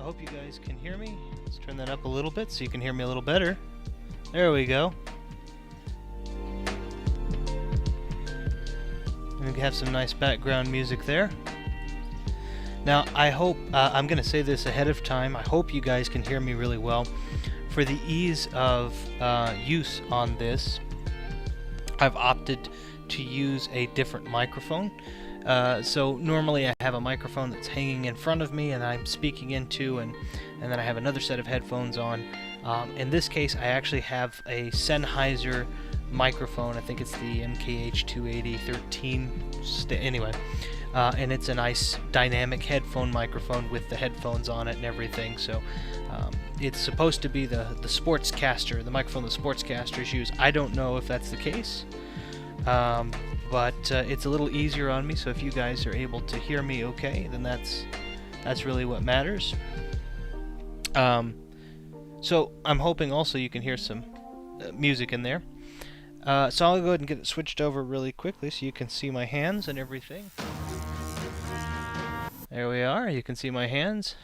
hope you guys can hear me. Let's turn that up a little bit so you can hear me a little better. There we go. And we have some nice background music there. Now, I hope, I'm going to say this ahead of time, I hope you guys can hear me really well. For the ease of use on this, I've opted to use a different microphone. So normally I have a microphone that's hanging in front of me and I'm speaking into, and then I have another set of headphones on. In this case, I actually have a Sennheiser microphone. I think it's the MKH280-13. Anyway, and it's a nice dynamic headphone microphone with the headphones on it and everything. So it's supposed to be the sportscaster, the microphone the sportscasters use. I don't know if that's the case. But it's a little easier on me, so if you guys are able to hear me okay, then that's really what matters. So I'm hoping also you can hear some music in there. So I'll go ahead and get it switched over really quickly so you can see my hands and everything. There we are, you can see my hands.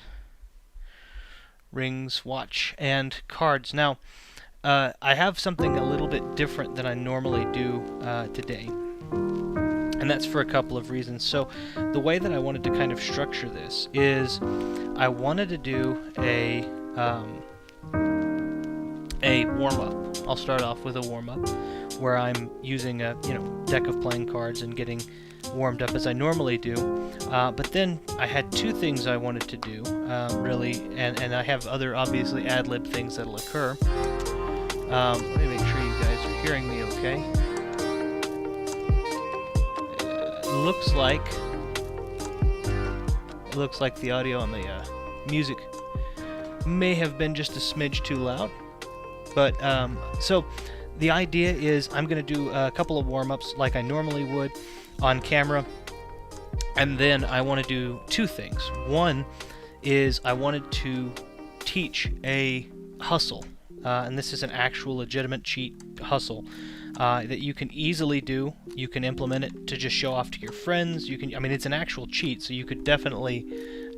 Rings, watch, and cards. Now, I have something a little bit different than I normally do today, and that's for a couple of reasons. So the way that I wanted to kind of structure this is I wanted to do a warm-up. I'll start off with a warm-up where I'm using a deck of playing cards and getting warmed up as I normally do, but then I had two things I wanted to do really, and I have other obviously ad-lib things that'll occur. Let me make sure you guys are hearing me okay. Looks like the audio on the music may have been just a smidge too loud. But so the idea is I'm going to do a couple of warm-ups like I normally would on camera, and then I want to do two things. One is I wanted to teach a hustle. And this is an actual legitimate cheat hustle that you can easily do. You can implement it to just show off to your friends. I mean, it's an actual cheat, so you could definitely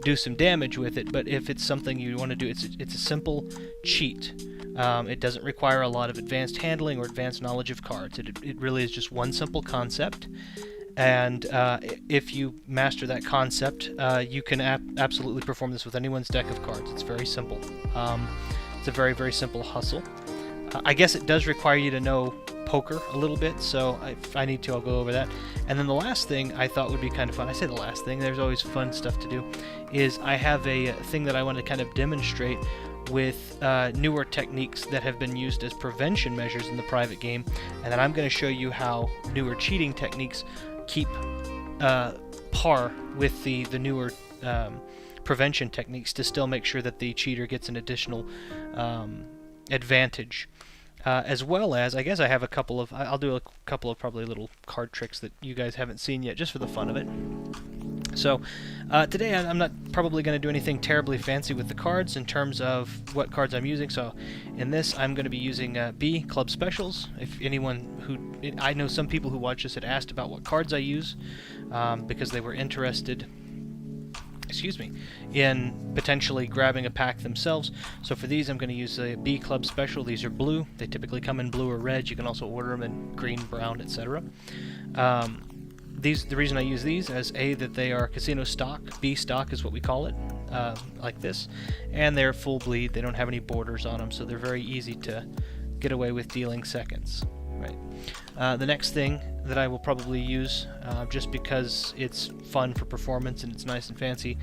do some damage with it. But if it's something you want to do, it's a simple cheat. It doesn't require a lot of advanced handling or advanced knowledge of cards. It really is just one simple concept. And if you master that concept, you can absolutely perform this with anyone's deck of cards. It's very simple. It's a very, very simple hustle. I guess it does require you to know poker a little bit, so if I need to, I'll go over that. And then the last thing I thought would be kind of fun, I say the last thing, there's always fun stuff to do, is I have a thing that I want to kind of demonstrate with newer techniques that have been used as prevention measures in the private game, and then I'm going to show you how newer cheating techniques keep par with the newer prevention techniques to still make sure that the cheater gets an additional advantage, as well as I guess I have I'll do a couple of probably little card tricks that you guys haven't seen yet, just for the fun of it. So today I'm not probably going to do anything terribly fancy with the cards in terms of what cards I'm using. So in this I'm going to be using B Club Specials. If anyone I know some people who watch this had asked about what cards I use because they were interested in potentially grabbing a pack themselves. So for these I'm going to use a B Club Special. These are blue. They typically come in blue or red. You can also order them in green, brown, etc. The reason I use these is that they are casino stock. B stock is what we call it, like this, and they're full bleed. They don't have any borders on them, so they're very easy to get away with dealing seconds. Right. The next thing that I will probably use, just because it's fun for performance and it's nice and fancy,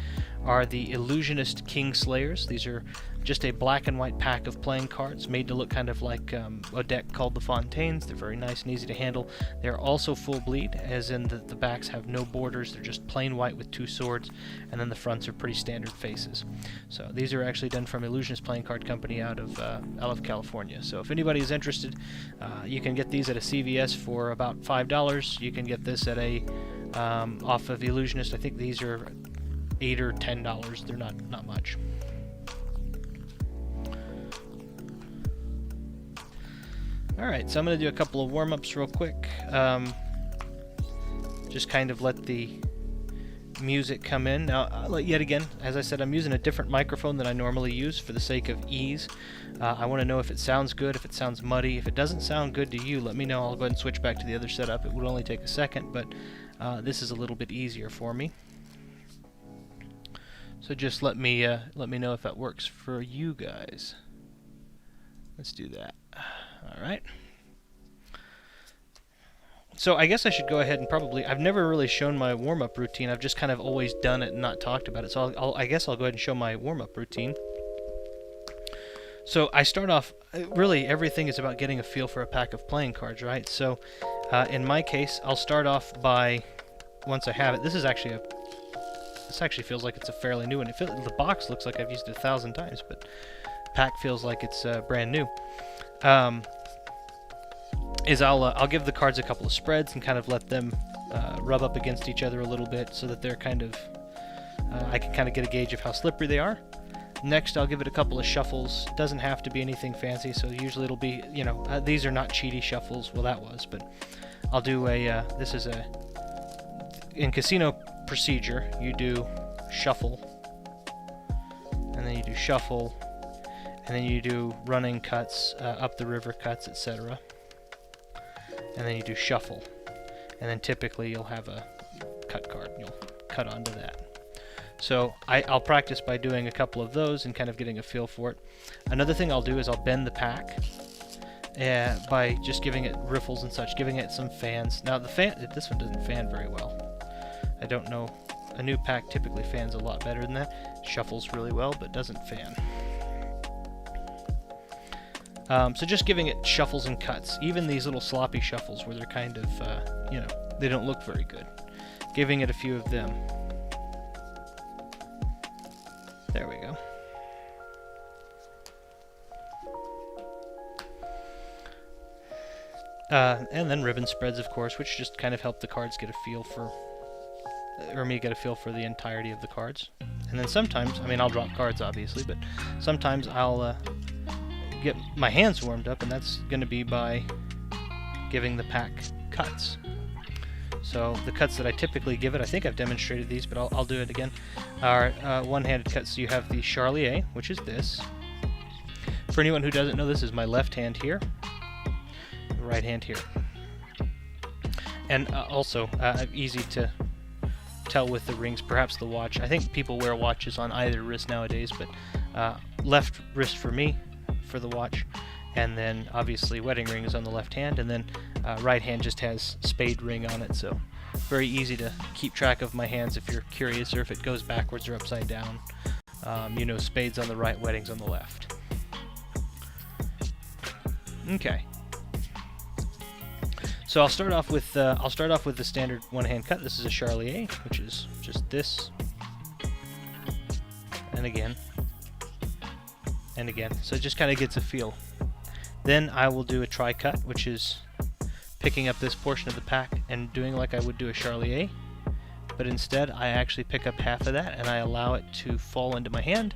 are the Illusionist King Slayers. These are just a black and white pack of playing cards made to look kind of like a deck called the Fontaines. They're very nice and easy to handle. They're also full bleed, as in the backs have no borders. They're just plain white with two swords, and then the fronts are pretty standard faces. So these are actually done from Illusionist Playing Card Company out of California. So if anybody is interested, you can get these at a CVS for about $5. You can get this at off of Illusionist. I think these are $8 or $10. They're not much. Alright, so I'm going to do a couple of warm-ups real quick. Just kind of let the music come in. Now, yet again, as I said, I'm using a different microphone than I normally use for the sake of ease. I want to know if it sounds good, if it sounds muddy. If it doesn't sound good to you, let me know. I'll go ahead and switch back to the other setup. It would only take a second, but this is a little bit easier for me. So just let me know if that works for you guys. Let's do that. All right. So I guess I should go ahead and probably, I've never really shown my warm-up routine. I've just kind of always done it and not talked about it. So I guess I'll go ahead and show my warm-up routine. So I start off, really everything is about getting a feel for a pack of playing cards, right? So in my case, I'll start off by, once I have it, this actually feels like it's a fairly new one. The box looks like I've used it 1,000 times, but the pack feels like it's brand new. I'll give the cards a couple of spreads and kind of let them rub up against each other a little bit so that they're kind of, I can kind of get a gauge of how slippery they are. Next, I'll give it a couple of shuffles. It doesn't have to be anything fancy, so usually it'll be, these are not cheaty shuffles. Well, that was, but I'll do in casino procedure, you do shuffle, and then you do shuffle, and then you do running cuts, up the river cuts, etc. And then you do shuffle, and then typically you'll have a cut card, and you'll cut onto that. So I'll practice by doing a couple of those and kind of getting a feel for it. Another thing I'll do is I'll bend the pack by just giving it riffles and such, giving it some fans. Now this one doesn't fan very well. I don't know. A new pack typically fans a lot better than that. Shuffles really well, but doesn't fan. So just giving it shuffles and cuts, even these little sloppy shuffles where they're kind of, they don't look very good. Giving it a few of them. There we go. And then ribbon spreads, of course, which just kind of help the cards get a feel for, or me get a feel for the entirety of the cards. And then sometimes, I'll drop cards obviously, but sometimes I'll get my hands warmed up, and that's going to be by giving the pack cuts. So the cuts that I typically give it, I think I've demonstrated these, but I'll do it again, are one-handed cuts. So you have the Charlier, which is this. For anyone who doesn't know, this is my left hand here, right hand here. And also, easy to tell with the rings, perhaps the watch. I think people wear watches on either wrist nowadays, but left wrist for me, for the watch, and then obviously wedding ring is on the left hand, and then right hand just has spade ring on it, so very easy to keep track of my hands if you're curious, or if it goes backwards or upside down. Spades on the right, weddings on the left. Okay. So I'll start off with the standard one-hand cut. This is a Charlier, which is just this, and again. And again, so it just kind of gets a feel. Then I will do a tri-cut, which is picking up this portion of the pack and doing like I would do a Charlier, but instead I actually pick up half of that and I allow it to fall into my hand,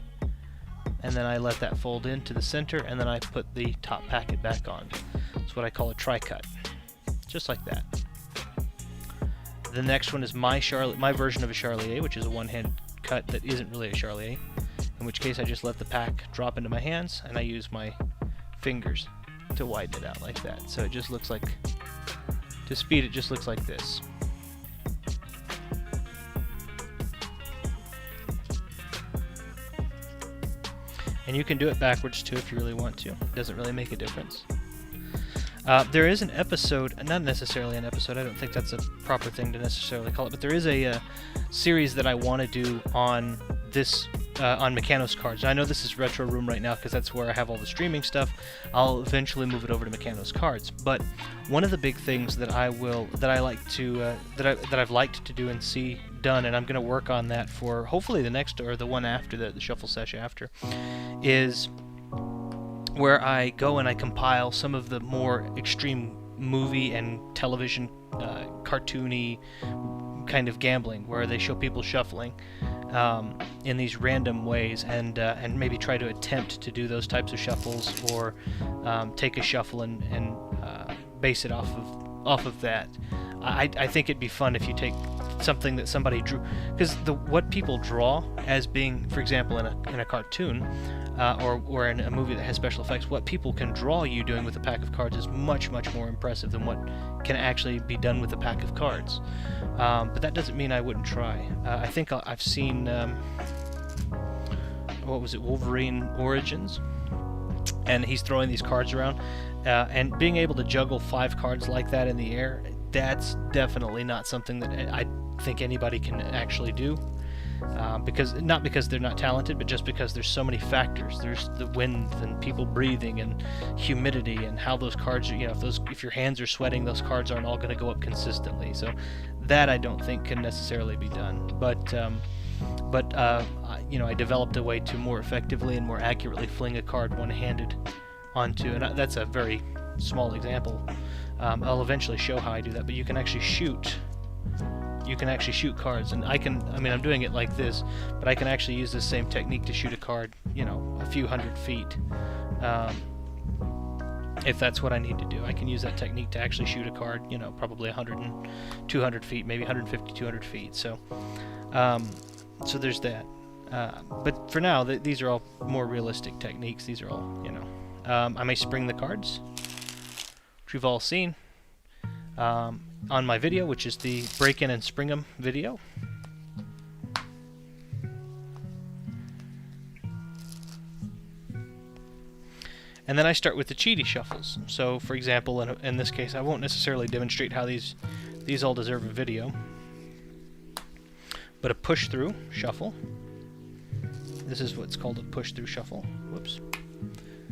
and then I let that fold into the center, and then I put the top packet back on. That's what I call a tri-cut, just like that. The next one is my version of a Charlier, which is a one-handed cut that isn't really a Charlier. In which case I just let the pack drop into my hands, and I use my fingers to widen it out like that. So it just looks like, to speed it just looks like this. And you can do it backwards too if you really want to. It doesn't really make a difference. There is an episode, not necessarily an episode, I don't think that's a proper thing to necessarily call it, but there is a series that I want to do on this, on Mechanos cards. And I know this is Retro Room right now because that's where I have all the streaming stuff. I'll eventually move it over to Mechanos cards. But one of the big things that I've liked to do and see done, and I'm going to work on that for hopefully the next, or the one after, the Shuffle Sesh after, is where I go and I compile some of the more extreme movie and television cartoony kind of gambling, where they show people shuffling in these random ways, and maybe try to attempt to do those types of shuffles, or take a shuffle and base it off of that. I think it'd be fun if you take something that somebody drew, because what people draw as being, for example, in a cartoon or in a movie that has special effects, what people can draw you doing with a pack of cards is much more impressive than what can actually be done with a pack of cards. But that doesn't mean I wouldn't try. I think I've seen what was it, Wolverine Origins, and he's throwing these cards around, and being able to juggle 5 cards like that in the air, that's definitely not something that I think anybody can actually do. Not because they're not talented, but just because there's so many factors. There's the wind and people breathing and humidity and how those cards are, if your hands are sweating, those cards aren't all going to go up consistently. So that I don't think can necessarily be done. But I developed a way to more effectively and more accurately fling a card one-handed onto, and that's a very small example. I'll eventually show how I do that, but you can actually shoot. You can actually shoot cards, and I'm doing it like this, but I can actually use this same technique to shoot a card, a few hundred feet. If that's what I need to do, I can use that technique to actually shoot a card, probably 100 and 200 feet, maybe 150, 200 feet. So there's that. But for now, these are all more realistic techniques. These are all, I may spring the cards, which we've all seen on my video, which is the break in and spring 'em video. And then I start with the cheaty shuffles. So, for example, in this case, I won't necessarily demonstrate how these all deserve a video, but a push-through shuffle. This is what's called a push-through shuffle. Whoops.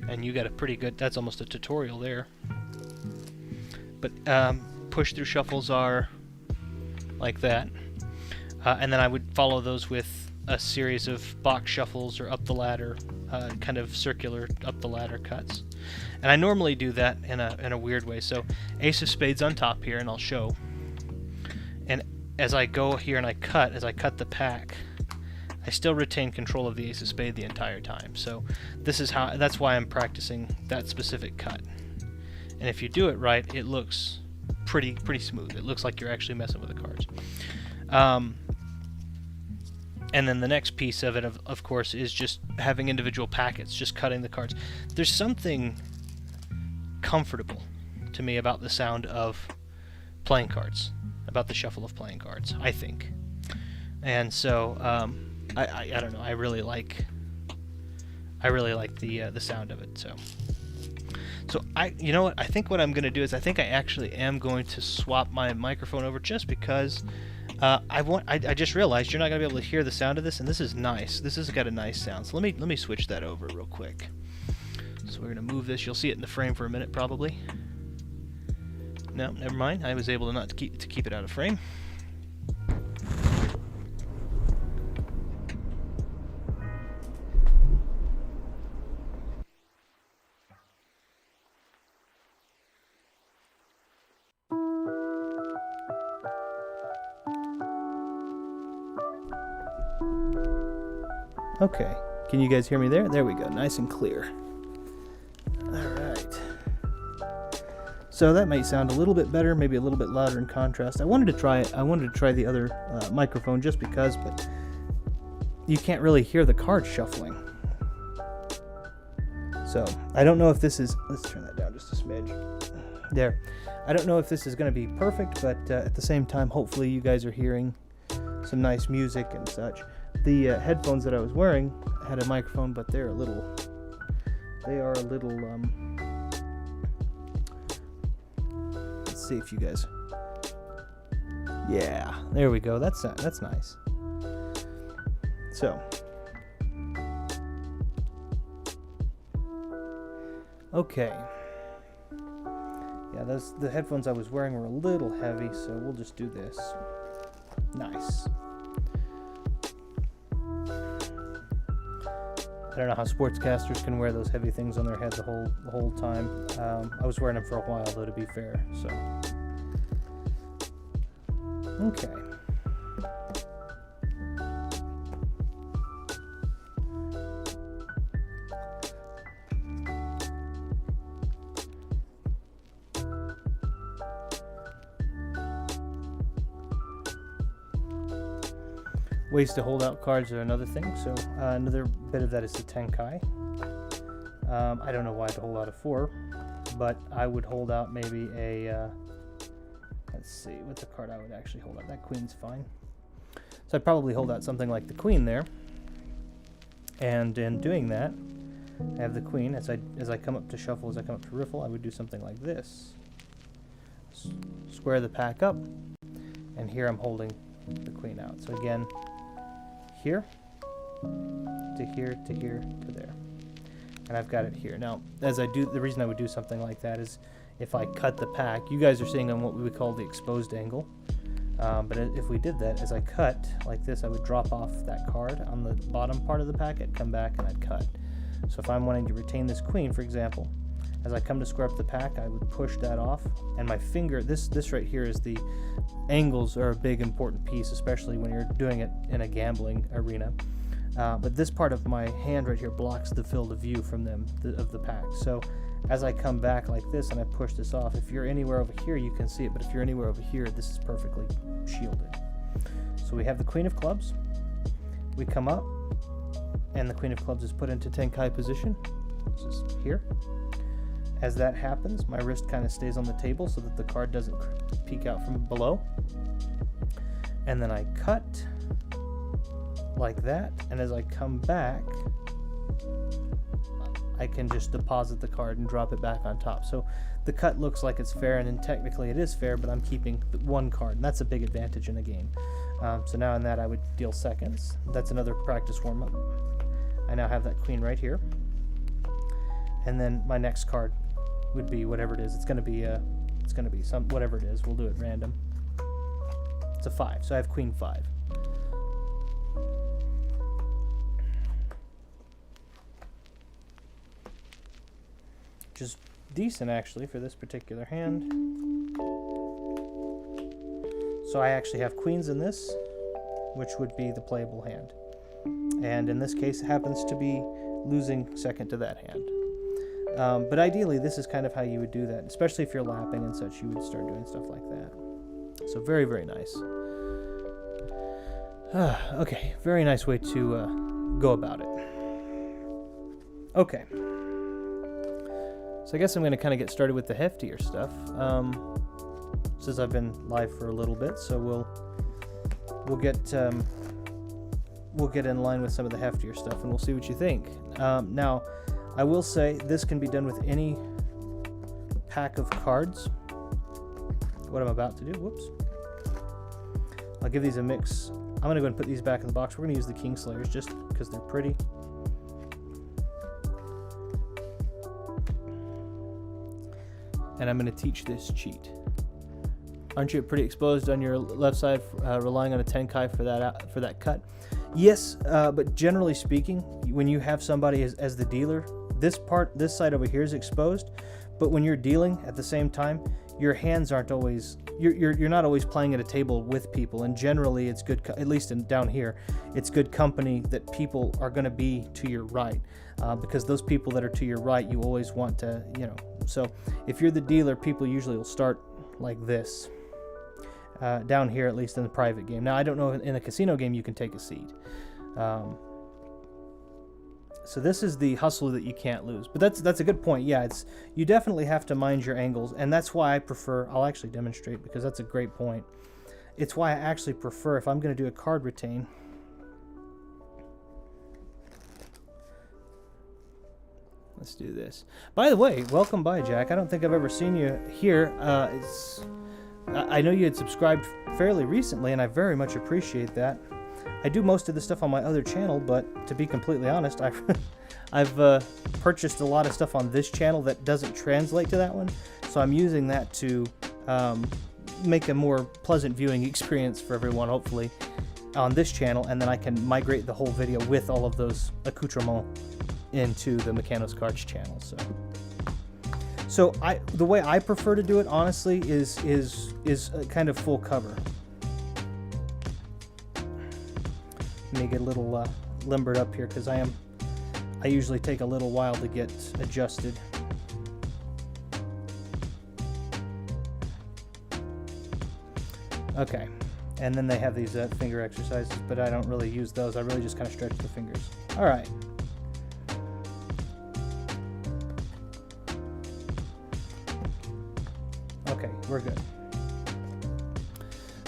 And you got a pretty good, that's almost a tutorial there. But push-through shuffles are like that. And then I would follow those with a series of box shuffles or up the ladder, kind of circular up the ladder cuts. And I normally do that in a weird way. So ace of spades on top here, and I'll show. And as I go here and as I cut the pack, I still retain control of the ace of spade the entire time. So that's why I'm practicing that specific cut. And if you do it right, it looks pretty smooth. It looks like you're actually messing with the cards. And then the next piece of it, of course, is just having individual packets, just cutting the cards. There's something comfortable to me about the sound of playing cards, about the shuffle of playing cards, I think. And so I don't know. I really like the sound of it. So you know what? I think what I'm going to do is I think I actually am going to swap my microphone over, just because I just realized you're not going to be able to hear the sound of this, and this is nice. This has got a nice sound. So let me switch that over real quick. So we're going to move this. You'll see it in the frame for a minute probably. No, never mind. I was able to keep it out of frame. Okay, can you guys hear me there? There we go, nice and clear. Alright. So that might sound a little bit better, maybe a little bit louder in contrast. I wanted to try the other microphone just because, but you can't really hear the cards shuffling. So, I don't know if this is... Let's turn that down just a smidge. There. I don't know if this is going to be perfect, but at the same time, hopefully you guys are hearing some nice music and such. The headphones that I was wearing had a microphone, but they are a little, let's see if you guys, yeah, there we go, that's nice. So, okay, yeah, the headphones I was wearing were a little heavy, so we'll just do this. Nice. I don't know how sportscasters can wear those heavy things on their head the whole time. I was wearing them for a while, though, to be fair. So, okay. Ways to hold out cards are another thing. So another bit of that is the Tenkai. I don't know why I'd hold out a 4, but I would hold out maybe a, let's see, what's a card I would actually hold out? That Queen's fine. So I'd probably hold out something like the Queen there. And in doing that, I have the Queen. As I come up to shuffle, as I come up to riffle, I would do something like this. Square the pack up, and here I'm holding the Queen out. So again, here, to here, to here, to there. And I've got it here. Now, as I do, the reason I would do something like that is if I cut the pack, you guys are seeing on what we would call the exposed angle. But if we did that, as I cut like this, I would drop off that card on the bottom part of the pack, I'd come back and I'd cut. So if I'm wanting to retain this Queen, for example, as I come to square up the pack, I would push that off, and my finger, this right here is the angles are a big important piece, especially when you're doing it in a gambling arena. But this part of my hand right here blocks the field of view from them, of the pack. So as I come back like this and I push this off, if you're anywhere over here, you can see it, but if you're anywhere over here, this is perfectly shielded. So we have the Queen of Clubs. We come up, and the Queen of Clubs is put into Tenkai position. This is here. As that happens, my wrist kind of stays on the table so that the card doesn't peek out from below. And then I cut like that, and as I come back, I can just deposit the card and drop it back on top. So the cut looks like it's fair, and then technically it is fair, but I'm keeping one card, and that's a big advantage in a game. So now in that I would deal seconds. That's another practice warm-up. I now have that Queen right here, and then my next card would be whatever it is. It's going to be some whatever it is. We'll do it random. It's a 5, so I have Queen 5. Which is decent actually for this particular hand. So I actually have queens in this, which would be the playable hand. And in this case, it happens to be losing second to that hand. But ideally, this is kind of how you would do that, especially if you're lapping and such, you would start doing stuff like that. So very, very nice. Okay, very nice way to go about it. Okay. So I guess I'm going to kind of get started with the heftier stuff. Since I've been live for a little bit, so we'll get in line with some of the heftier stuff, and we'll see what you think. Now, I will say this can be done with any pack of cards. What I'm about to do, whoops. I'll give these a mix. I'm going to go and put these back in the box. We're going to use the Kingslayers just because they're pretty. And I'm going to teach this cheat. Aren't you pretty exposed on your left side, relying on a Tenkai for that cut? Yes, but generally speaking, when you have somebody as the dealer, this side over here is exposed. But when you're dealing at the same time, your hands aren't always. You're not always playing at a table with people, and generally it's good. At least down here, it's good company that people are going to be to your right, because those people that are to your right, you always want to, So if you're the dealer, people usually will start like this. Down here, at least in the private game. Now, I don't know if in a casino game you can take a seat. So this is the hustle that you can't lose. But that's a good point. Yeah, you definitely have to mind your angles, and that's why I prefer. I'll actually demonstrate because that's a great point. It's why I actually prefer, if I'm going to do a card retain. Let's do this. By the way, welcome by, Jack. I don't think I've ever seen you here. I know you had subscribed fairly recently, and I very much appreciate that. I do most of the stuff on my other channel, but to be completely honest, I've purchased a lot of stuff on this channel that doesn't translate to that one, so I'm using that to make a more pleasant viewing experience for everyone, hopefully, on this channel, and then I can migrate the whole video with all of those accoutrements into the Mechanos Cards channel. So the way I prefer to do it, honestly, is a kind of full cover. Let me get a little limbered up here because I usually take a little while to get adjusted. Okay, And then they have these finger exercises, but I don't really use those. I really just kind of stretch the fingers. All right. Okay, we're good.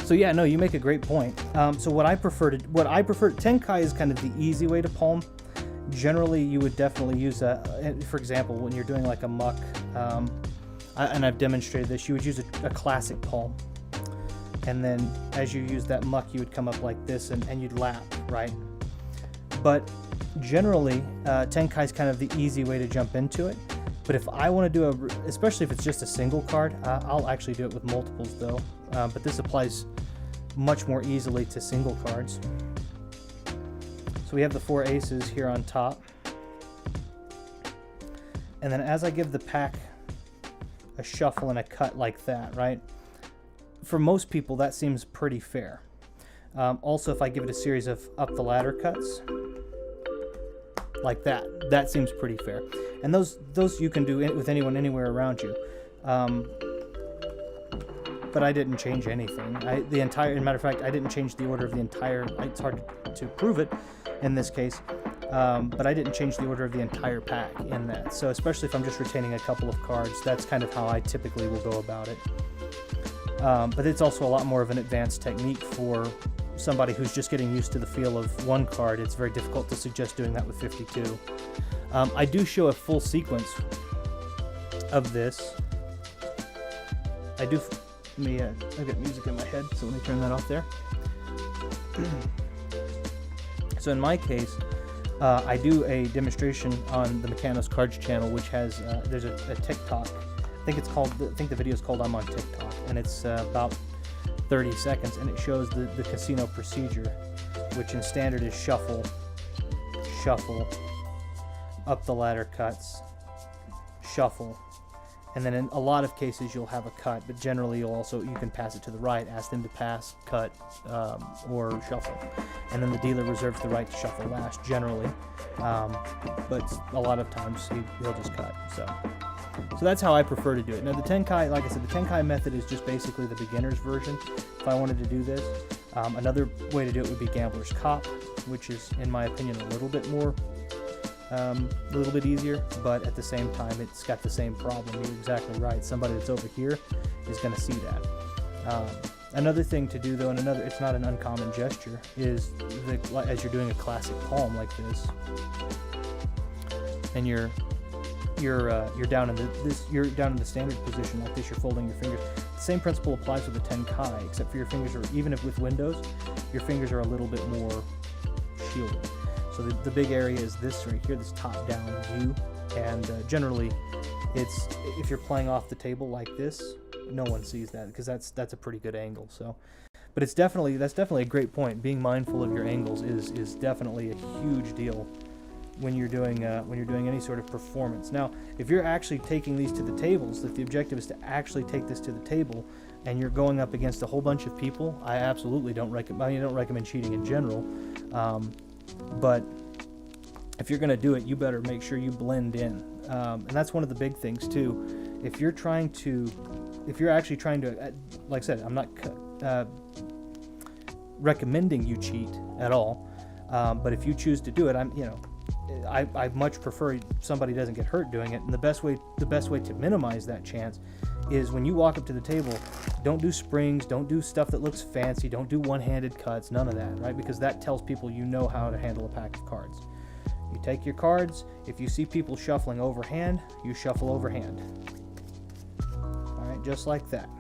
So yeah, no, you make a great point. So what I prefer, Tenkai is kind of the easy way to palm. Generally, you would definitely use for example, when you're doing like a muck, and I've demonstrated this, you would use a classic palm. And then as you use that muck, you would come up like this and you'd lap, right? But generally, Tenkai is kind of the easy way to jump into it. But if I want to do especially if it's just a single card, I'll actually do it with multiples though. But this applies much more easily to single cards. So we have the 4 aces here on top. And then as I give the pack a shuffle and a cut like that, right? For most people, that seems pretty fair. Also, if I give it a series of up the ladder cuts, like that seems pretty fair. And those you can do with anyone anywhere around you. But I didn't change anything. Matter of fact, I didn't change the order of the entire. It's hard to prove it in this case, but I didn't change the order of the entire pack in that. So especially if I'm just retaining a couple of cards, that's kind of how I typically will go about it. But it's also a lot more of an advanced technique for somebody who's just getting used to the feel of one card. It's very difficult to suggest doing that with 52. I do show a full sequence of this. I've got music in my head, so let me turn that off there. So in my case, I do a demonstration on the Mechanos Cards channel, which has there's a TikTok. I think the video is called I'm on TikTok, and it's about 30 seconds, and it shows the casino procedure, which in standard is shuffle, up the ladder cuts, shuffle, and then in a lot of cases you'll have a cut, but generally you can pass it to the right, ask them to pass, cut, or shuffle, and then the dealer reserves the right to shuffle last generally, but a lot of times he'll just cut. So that's how I prefer to do it. Now the Tenkai, like I said, the Tenkai method is just basically the beginner's version if I wanted to do this. Another way to do it would be Gambler's Cop, which is, in my opinion, a little bit easier, but at the same time, it's got the same problem. You're exactly right. Somebody that's over here is going to see that. Another thing to do, though, it's not an uncommon gesture, is as you're doing a classic palm like this, and you're down in the standard position like this. You're folding your fingers. The same principle applies with the Tenkai, except for your fingers even if with windows, your fingers are a little bit more shielded. So the big area is this right here, this top-down view, and generally, if you're playing off the table like this, no one sees that because that's a pretty good angle. So, but that's definitely a great point. Being mindful of your angles is definitely a huge deal when you're doing any sort of performance. Now, if you're actually taking these to the tables, if the objective is to actually take this to the table, and you're going up against a whole bunch of people, I absolutely don't recommend. I don't recommend cheating in general, but if you're going to do it, you better make sure you blend in, and that's one of the big things too. If you're actually trying to, like I said, I'm not recommending you cheat at all, but if you choose to do it, I much prefer somebody doesn't get hurt doing it, and the best way to minimize that chance is when you walk up to the table, don't do springs, don't do stuff that looks fancy, don't do one-handed cuts, none of that, right? Because that tells people you know how to handle a pack of cards. You take your cards, if you see people shuffling overhand, you shuffle overhand. All right, just like that.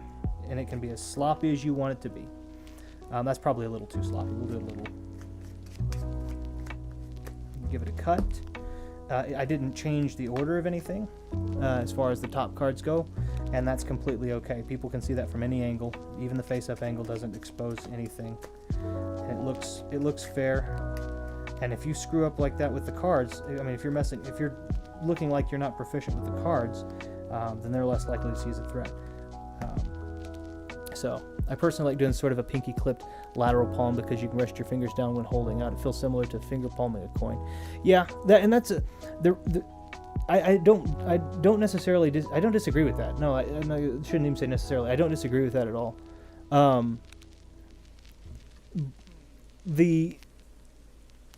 And it can be as sloppy as you want it to be. That's probably a little too sloppy. We'll do a little. Give it a cut. I didn't change the order of anything as far as the top cards go, and that's completely okay. People can see that from any angle. Even the face-up angle doesn't expose anything. And it looks fair. And if you screw up like that with the cards, I mean, if you're looking like you're not proficient with the cards, then they're less likely to see as a threat. So I personally like doing sort of a pinky clipped lateral palm because you can rest your fingers down when holding out. It feels similar to finger palming a coin. Yeah, I don't necessarily I don't disagree with that. No, I shouldn't even say necessarily. I don't disagree with that at all. the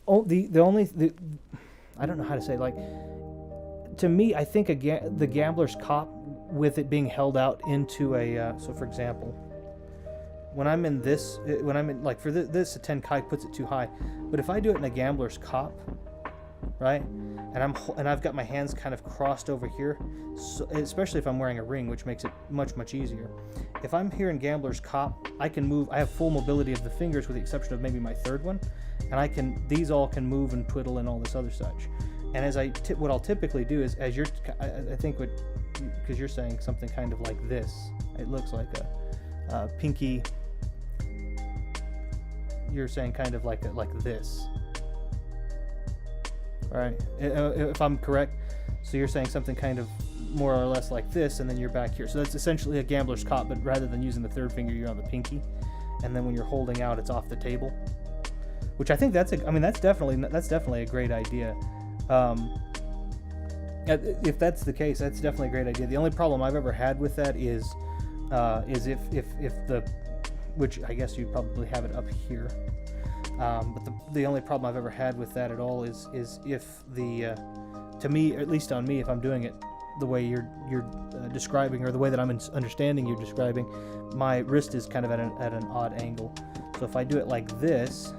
I don't know how to say, like, to me, I think the gambler's cop, with it being held out into a so for example, when I'm in like for this, a 10 kite puts it too high, but if I do it in a gambler's cop, right, and I've got my hands kind of crossed over here, so, especially if I'm wearing a ring, which makes it much easier. If I'm here in gambler's cop, I can move. I have full mobility of the fingers, with the exception of maybe my third one, and these all can move and twiddle and all this other such. And as what I'll typically do is, as I think because you're saying something kind of like this, it looks like a pinky. You're saying kind of like this. All right, if I'm correct. So you're saying something kind of more or less like this, and then you're back here. So that's essentially a gambler's cop, but rather than using the third finger, you're on the pinky, and then when you're holding out, it's off the table. Which I think that's definitely a great idea. If that's the case, that's definitely a great idea. The only problem I've ever had with that is if which I guess you probably have it up here. But the only problem I've ever had with that at all is if to me, at least on me, if I'm doing it the way you're describing, or the way that I'm understanding you're describing, my wrist is kind of at an odd angle. So if I do it like this,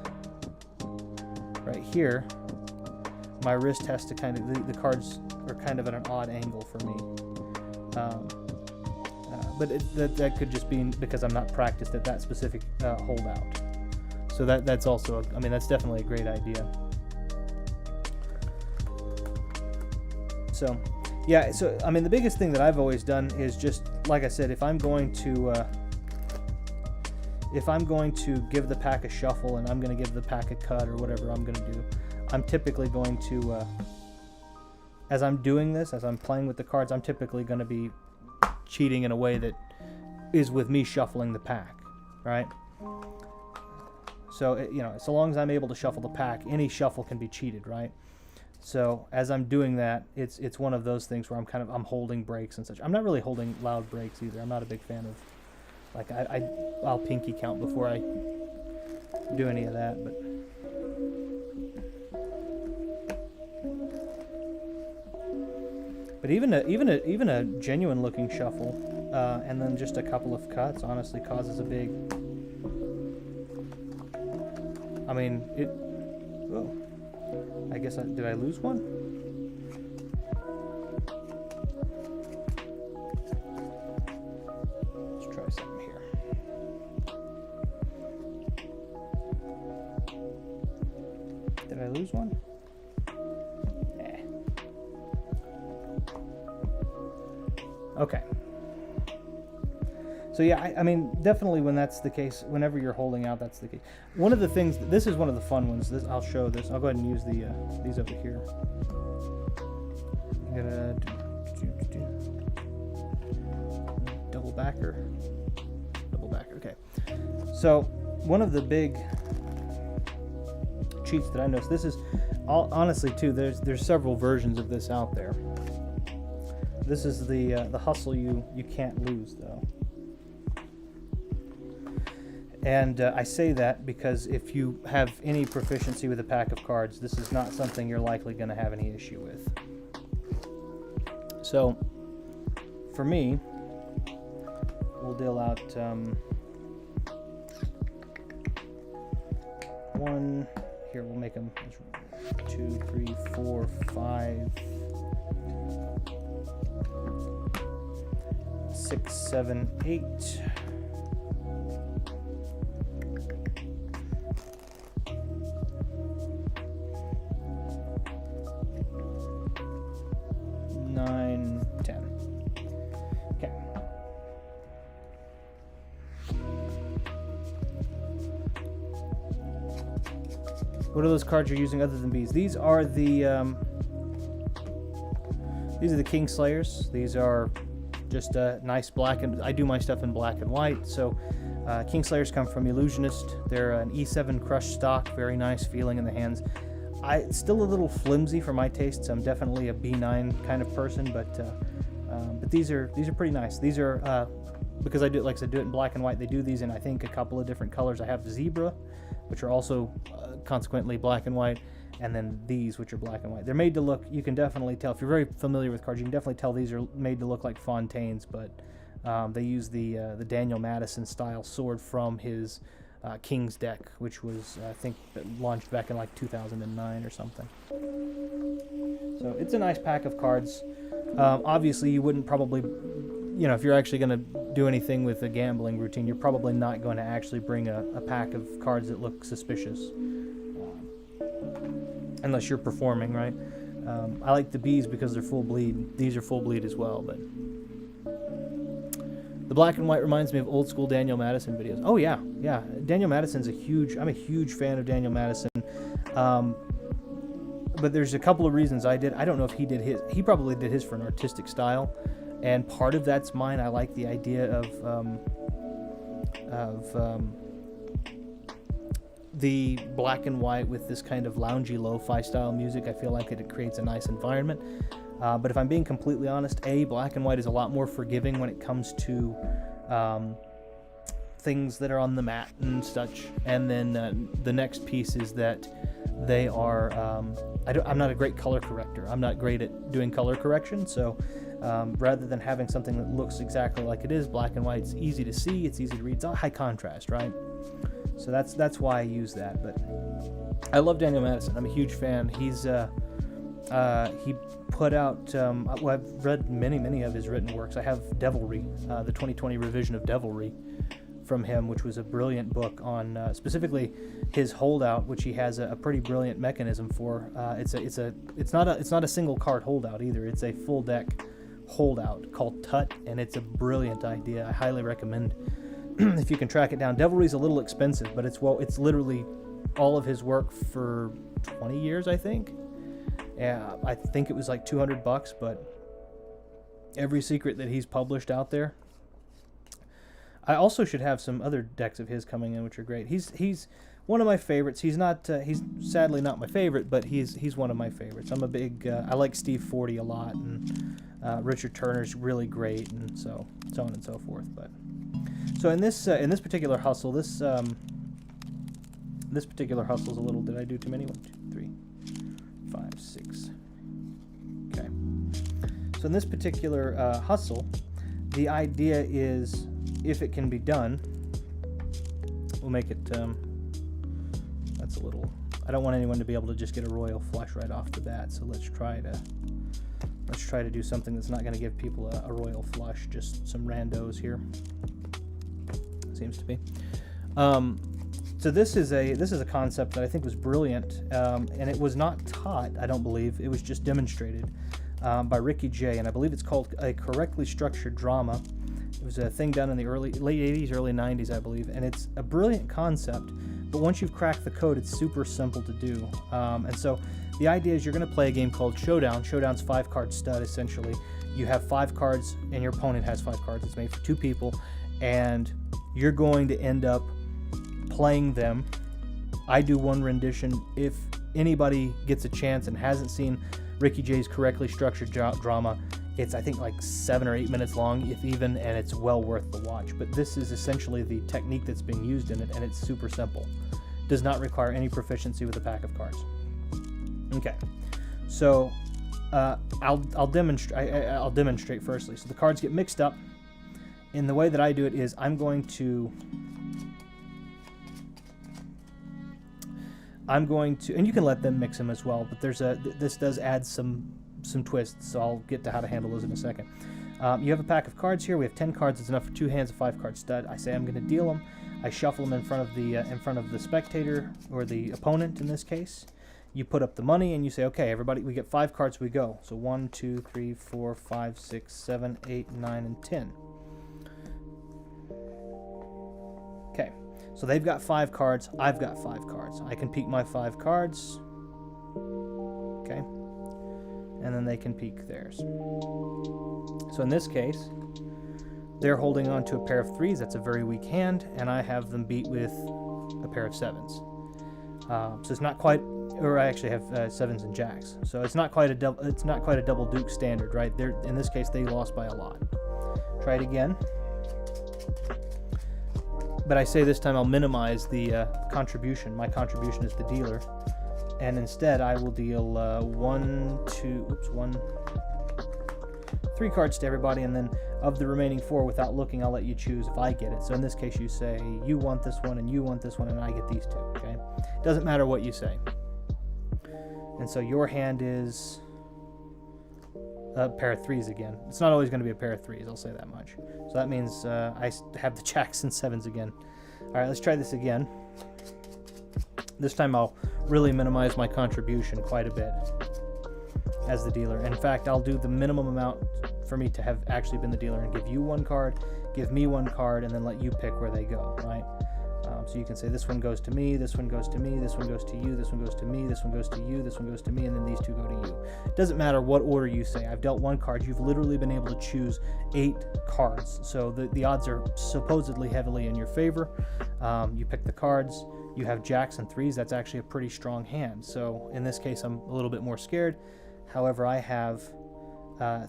right here, my wrist has to kind of, the cards are kind of at an odd angle for me. But that could just be because I'm not practiced at that specific holdout. So that's also, that's definitely a great idea. So, yeah, so, the biggest thing that I've always done is just, like I said, if I'm going to give the pack a shuffle, and I'm going to give the pack a cut, or whatever I'm going to do, I'm typically going to, as I'm doing this, as I'm playing with the cards, I'm typically going to be cheating in a way that is with me shuffling the pack, right? So, so long as I'm able to shuffle the pack, any shuffle can be cheated, right? So as I'm doing that, it's one of those things where I'm holding breaks and such. I'm not really holding loud breaks either. I'm not a big fan of, like, I'll pinky count before I do any of that, but even a genuine looking shuffle, and then just a couple of cuts, honestly causes a big. Whoa. I guess did I lose one? Let's try something here. Did I lose one? Okay. So yeah, definitely when that's the case, whenever you're holding out, that's the case. One of the things, this is one of the fun ones. I'll show this. I'll go ahead and use these over here. I'm gonna do double backer. Okay. So one of the big cheats that I noticed. This is honestly too. There's several versions of this out there. This is the hustle you can't lose, though. And I say that because if you have any proficiency with a pack of cards, this is not something you're likely going to have any issue with. So, for me, we'll deal out one. Here, we'll make them 2, 3, 4, 5, 6, 7, 8. 9, 10. Okay. What are those cards you're using other than bees? These are the Kingslayers. These are just nice black, and I do my stuff in black and white. So Kingslayers come from Illusionist. They're an E7 crushed stock, very nice feeling in the hands. It's still a little flimsy for my tastes. I'm definitely a B9 kind of person, but these are pretty nice. These are because I do it, like I said, do it in black and white. They do these in, I think, a couple of different colors. I have zebra, which are also consequently black and white, and then these, which are black and white. They're made to look, you can definitely tell, if you're very familiar with cards, you can definitely tell these are made to look like Fontaines, but they use the Daniel Madison style sword from his King's deck, which was, I think, launched back in like 2009 or something. So it's a nice pack of cards. Obviously, you wouldn't probably, if you're actually going to do anything with a gambling routine, you're probably not going to actually bring a pack of cards that look suspicious. Unless you're performing, right? I like the Bs because they're full bleed. These are full bleed as well, but the black and white reminds me of old school Daniel Madison videos. Oh yeah. Daniel Madison's I'm a huge fan of Daniel Madison. But there's a couple of reasons I don't know if he did his. He probably did his for an artistic style, and part of that's mine. I like the idea of the black and white with this kind of loungy lo-fi style music. I feel like it creates a nice environment. But if I'm being completely honest, black and white is a lot more forgiving when it comes to things that are on the mat and such. And then the next piece is that they are, I'm not a great color corrector. I'm not great at doing color correction. So rather than having something that looks exactly like it is, black and white, it's easy to see, it's easy to read, it's high contrast, right? So that's why I use that. But I love Daniel Madison. I'm a huge fan. He put out, I've read many of his written works. I have Devilry, the 2020 revision of Devilry from him, which was a brilliant book on specifically his holdout, which he has a pretty brilliant mechanism for. It's not a single card holdout either. It's a full deck holdout called Tut, and it's a brilliant idea. I highly recommend if you can track it down. Devilry's a little expensive, but it's literally all of his work for 20 years, I think. Yeah, I think it was like $200, but every secret that he's published out there. I also should have some other decks of his coming in, which are great. He's one of my favorites. He's sadly not my favorite, but he's one of my favorites. I'm a big I like Steve Forty a lot, and Richard Turner's really great, and so on and so forth. But so in this particular hustle, this particular hustle is a little. Did I do too many? 1, 2, 3, 5, 6. Okay. So in this particular hustle, the idea is, if it can be done, we'll make it, that's a little, I don't want anyone to be able to just get a royal flush right off the bat, so let's try to do something that's not going to give people a royal flush, just some randos here, seems to be. So this is a concept that I think was brilliant, and it was not taught, I don't believe, it was just demonstrated by Ricky J, and I believe it's called a correctly structured drama. It was a thing done in the late 80s, early 90s, I believe, and it's a brilliant concept, but once you've cracked the code, it's super simple to do. And so the idea is you're going to play a game called Showdown. Showdown's 5-card stud, essentially. You have 5 cards, and your opponent has 5 cards. It's made for 2 people, and you're going to end up playing them. I do one rendition. If anybody gets a chance and hasn't seen Ricky J's correctly structured drama, it's, I think, like 7 or 8 minutes long, if even, and it's well worth the watch. But this is essentially the technique that's being used in it, and it's super simple. Does not require any proficiency with a pack of cards. Okay, so I'll demonstrate firstly. So the cards get mixed up. And the way that I do it is I'm going to, and you can let them mix them as well, but this does add some twists, so I'll get to how to handle those in a second. You have a pack of cards here. We have 10 cards. It's enough for 2 hands, a 5-card stud. I say I'm going to deal them. I shuffle them in front of the spectator, or the opponent in this case. You put up the money and you say, okay, everybody, we get 5 cards, we go. So 1, 2, 3, 4, 5, 6, 7, 8, 9, and 10. Okay, so they've got 5 cards. I've got 5 cards. I can peek my 5 cards. Okay. And then they can peek theirs. So in this case, they're holding on to a pair of 3s. That's a very weak hand, and I have them beat with a pair of 7s. So it's not quite, or I actually have 7s and jacks. So it's not quite a double Duke standard, right? In this case, they lost by a lot. Try it again. But I say this time I'll minimize the contribution. My contribution is the dealer. And instead I will deal 3 cards to everybody, and then of the remaining 4, without looking, I'll let you choose if I get it. So in this case you say, you want this one, and you want this one, and I get these 2, okay? Doesn't matter what you say. And so your hand is a pair of 3s again. It's not always going to be a pair of 3s, I'll say that much. So that means I have the jacks and 7s again. Alright, let's try this again. This time I'll really minimize my contribution quite a bit as the dealer. In fact, I'll do the minimum amount for me to have actually been the dealer and give you 1 card, give me 1 card, and then let you pick where they go, right? So you can say this one goes to me, this one goes to me, this one goes to you, this one goes to me, this one goes to you, this one goes to me, and then these 2 go to you. It doesn't matter what order you say. I've dealt 1 card. You've literally been able to choose 8 cards. So the odds are supposedly heavily in your favor. You pick the cards. You have jacks and 3s. That's actually a pretty strong hand. So in this case, I'm a little bit more scared. However, I have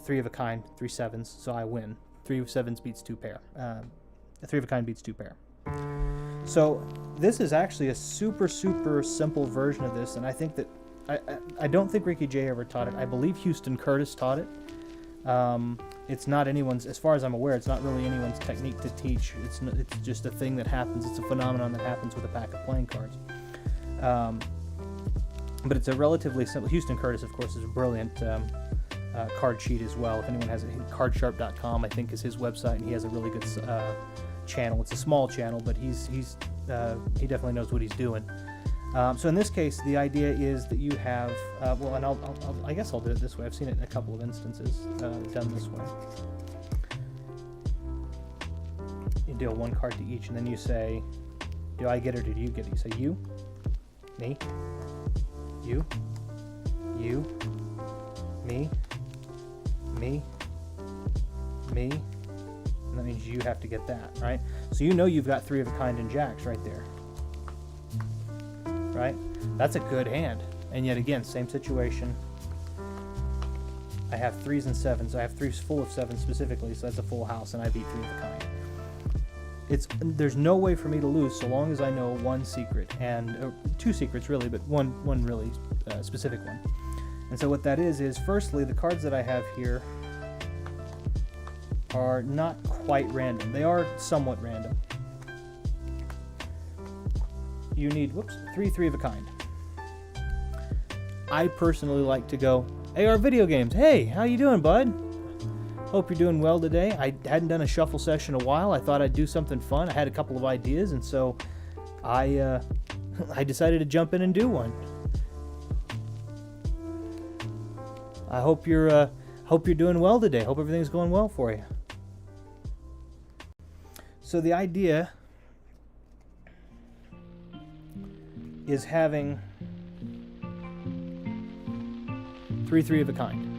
3 of a kind, 3 7s, so I win. 3 of 7s beats 2 pair. 3 of a kind beats 2 pair. So this is actually a super simple version of this, and I think that I don't think Ricky Jay ever taught it. I believe Houston Curtis taught it. It's not anyone's, as far as I'm aware, it's not really anyone's technique to teach. It's just a thing that happens. It's a phenomenon that happens with a pack of playing cards. But it's a relatively simple. Houston Curtis, of course, is a brilliant card sheet as well. If anyone has it, cardsharp.com, I think, is his website, and he has a really good channel. It's a small channel, but he definitely knows what he's doing. So in this case, the idea is that you have, well, and I guess I'll do it this way. I've seen it in a couple of instances done this way. You deal 1 card to each, and then you say, do I get it or do you get it? You say you, me, you, me, me, me, and that means you have to get that, right? So you know you've got 3 of a kind and jacks right there. Right? That's a good hand. And yet again, same situation. I have 3s and 7s. I have 3s full of 7s specifically, so that's a full house, and I beat 3 of a kind. There's no way for me to lose so long as I know 1 secret, and 2 secrets really, but one really specific one. And so what that is firstly, the cards that I have here are not quite random. They are somewhat random. You need, 3 of a kind. I personally like to go, AR Video Games, hey, how you doing, bud? Hope you're doing well today. I hadn't done a shuffle session in a while. I thought I'd do something fun. I had a couple of ideas, and so I decided to jump in and do one. I hope you're doing well today. Hope everything's going well for you. So the idea is having 3 of a kind.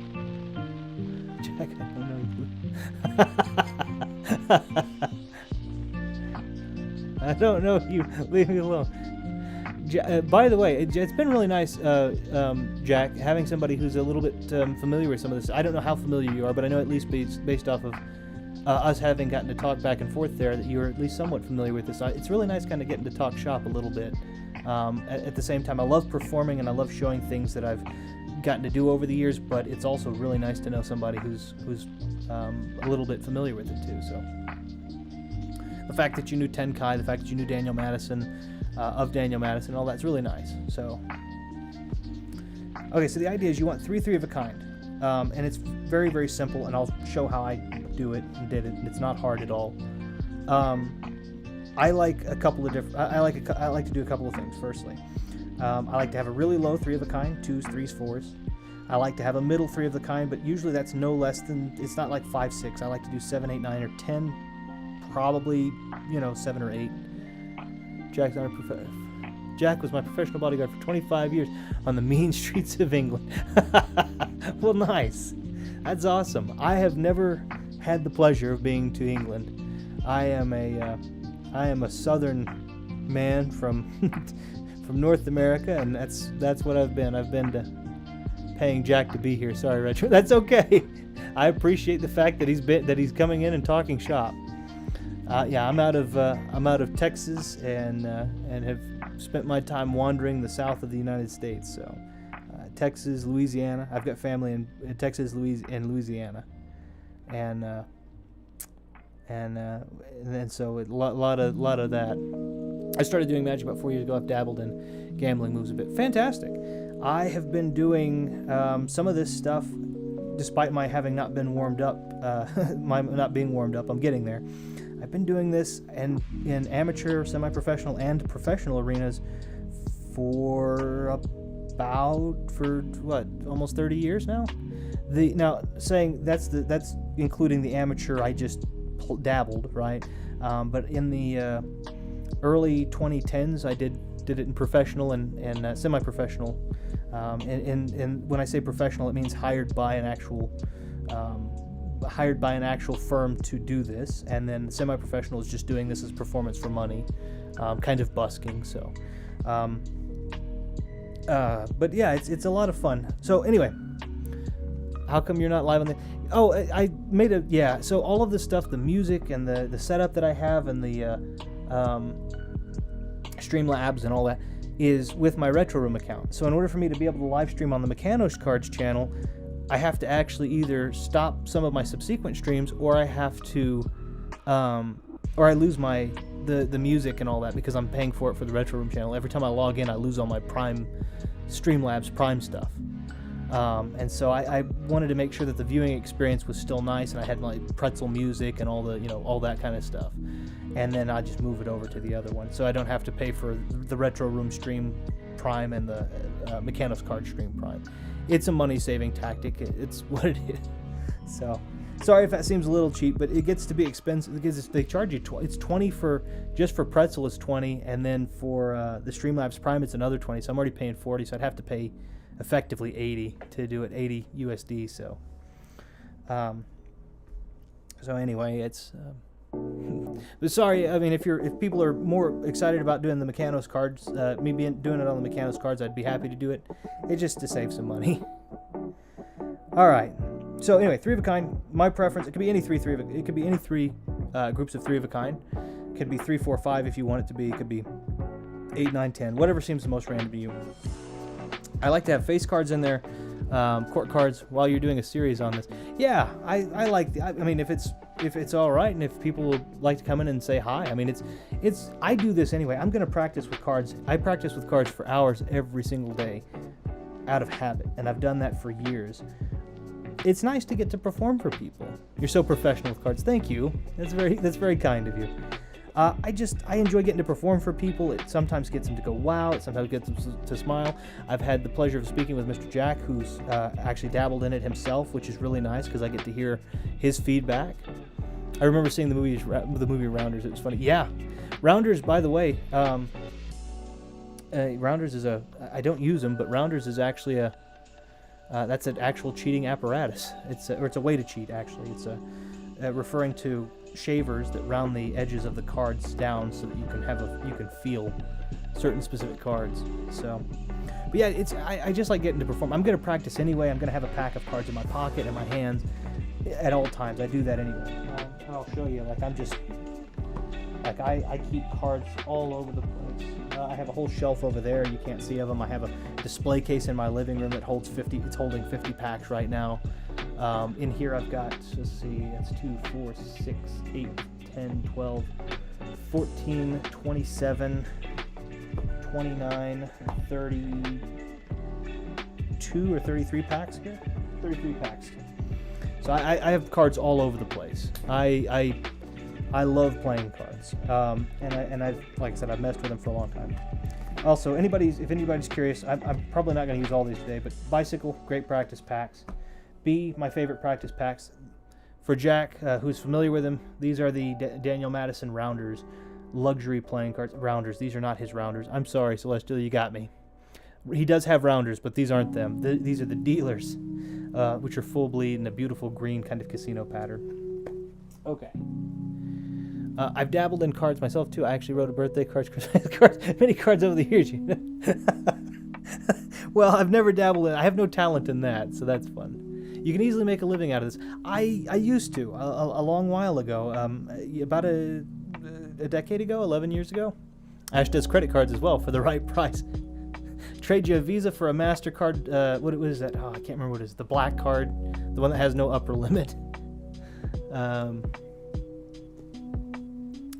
Jack, I don't know you. I don't know you. Leave me alone. By the way, it's been really nice, Jack, having somebody who's a little bit familiar with some of this. I don't know how familiar you are, but I know at least based off of us having gotten to talk back and forth there that you're at least somewhat familiar with this. It's really nice kind of getting to talk shop a little bit. At the same time, I love performing and I love showing things that I've gotten to do over the years, but it's also really nice to know somebody who's a little bit familiar with it too. So the fact that you knew Tenkai, the fact that you knew Daniel Madison, of Daniel Madison, all that's really nice. So okay, so the idea is you want 3 of a kind, and it's very, very simple, and I'll show how I do it and did it. It's not hard at all. I like a couple of different. I like to do a couple of things. Firstly, I like to have a really low 3 of a kind, 2s, 3s, 4s. I like to have a middle 3 of the kind, but usually that's no less than. It's not like 5, 6. I like to do 7, 8, 9, or 10. Probably, 7 or 8. Jack was my professional bodyguard for 25 years on the mean streets of England. Well, nice. That's awesome. I have never had the pleasure of being to England. I am a southern man from North America, and that's what I've been. I've been to paying Jack to be here. Sorry, Retro. That's okay. I appreciate the fact that he's coming in and talking shop. Yeah, I'm out of Texas and have spent my time wandering the south of the United States. So, Texas, Louisiana. I've got family in Texas, Louisiana, and then so a lot of that. I started doing magic about 4 years ago. I've dabbled in gambling moves a bit. Fantastic. I have been doing some of this stuff, despite my having not been warmed up, my not being warmed up. I'm getting there. I've been doing this in amateur, semi-professional, and professional arenas for almost 30 years now. That's including the amateur. I just dabbled, right? But in the early 2010s, I did it in professional and semi-professional. And when I say professional, it means hired by an actual firm to do this, and then semi-professional is just doing this as performance for money, kind of busking. So, but yeah, it's a lot of fun. So anyway, how come you're not live on the? Oh, I made a So all of this stuff, the music and the setup that I have, and the Streamlabs and all that, is with my Retro Room account. So in order for me to be able to live stream on the Mechanos Cards channel, I have to actually either stop some of my subsequent streams, or I have to, or I lose the music and all that, because I'm paying for it for the Retro Room channel. Every time I log in, I lose all my Streamlabs Prime stuff. And so I wanted to make sure that the viewing experience was still nice, and I had my pretzel music and all that kind of stuff. And then I just move it over to the other one, so I don't have to pay for the Retro Room Stream Prime and the Mechanos Card Stream Prime. It's a money-saving tactic. It's what it is. So, sorry if that seems a little cheap, but it gets to be expensive because they charge you. It's $20 for pretzel is $20, and then for the Streamlabs Prime it's another $20. So I'm already paying $40. So I'd have to pay effectively $80 to do it, $80 USD. So, anyway, it's. But sorry, I mean, if people are more excited about doing the Mechanos cards, me doing it on the Mechanos cards, I'd be happy to do it. It's just to save some money. All right. So anyway, 3 of a kind. My preference. It could be any it could be any three groups of 3 of a kind. It could be 3, 4, 5 if you want it to be. It could be 8, 9, 10. Whatever seems the most random to you. I like to have face cards in there, court cards while you're doing a series on this. Yeah, I like. I mean, if it's all right, and if people would like to come in and say hi, I mean, it's. I do this anyway. I'm going to practice with cards. I practice with cards for hours every single day, out of habit, and I've done that for years. It's nice to get to perform for people. You're so professional with cards. Thank you. That's very kind of you. I enjoy getting to perform for people. It sometimes gets them to go wow. It sometimes gets them to smile. I've had the pleasure of speaking with Mr. Jack, who's actually dabbled in it himself, which is really nice because I get to hear his feedback. I remember seeing the movie Rounders. It was funny. Yeah, Rounders. By the way, Rounders is I don't use them, but Rounders is actually that's an actual cheating apparatus. It's a way to cheat actually. It's referring to shavers that round the edges of the cards down so that you can feel certain specific cards. So, but yeah, I just like getting to perform. I'm going to practice anyway. I'm going to have a pack of cards in my pocket, in my hands, at all times. I do that anyway. I'll show you. I keep cards all over the place. I have a whole shelf over there. You can't see of them. I have a display case in my living room that holds 50. It's holding 50 packs right now. In here I've got, let's see, it's 2, 4, 6, 8, 10, 12, 14, 27, 29, 32 or 33 packs here. 33 packs. So I have cards all over the place. I love playing cards, and I've, like I said, I've messed with them for a long time. Also, if anybody's curious, I'm probably not going to use all these today, but Bicycle, great practice packs. B, my favorite practice packs. For Jack, who's familiar with them, these are the Daniel Madison Rounders, luxury playing cards. Rounders, these are not his Rounders. I'm sorry, Celestial, you got me. He does have Rounders, but these aren't them. These are the Dealers, which are full bleed in a beautiful green kind of casino pattern. Okay. I've dabbled in cards myself too. I actually wrote a birthday cards, Christmas cards, many cards over the years. Well, I've never dabbled in. I have no talent in that, so that's fun. You can easily make a living out of this. I used to a long while ago. About a decade ago, 11 years ago. Ash does credit cards as well for the right price. Trade you a Visa for a MasterCard. What is that? Oh, I can't remember what it is. The black card, the one that has no upper limit.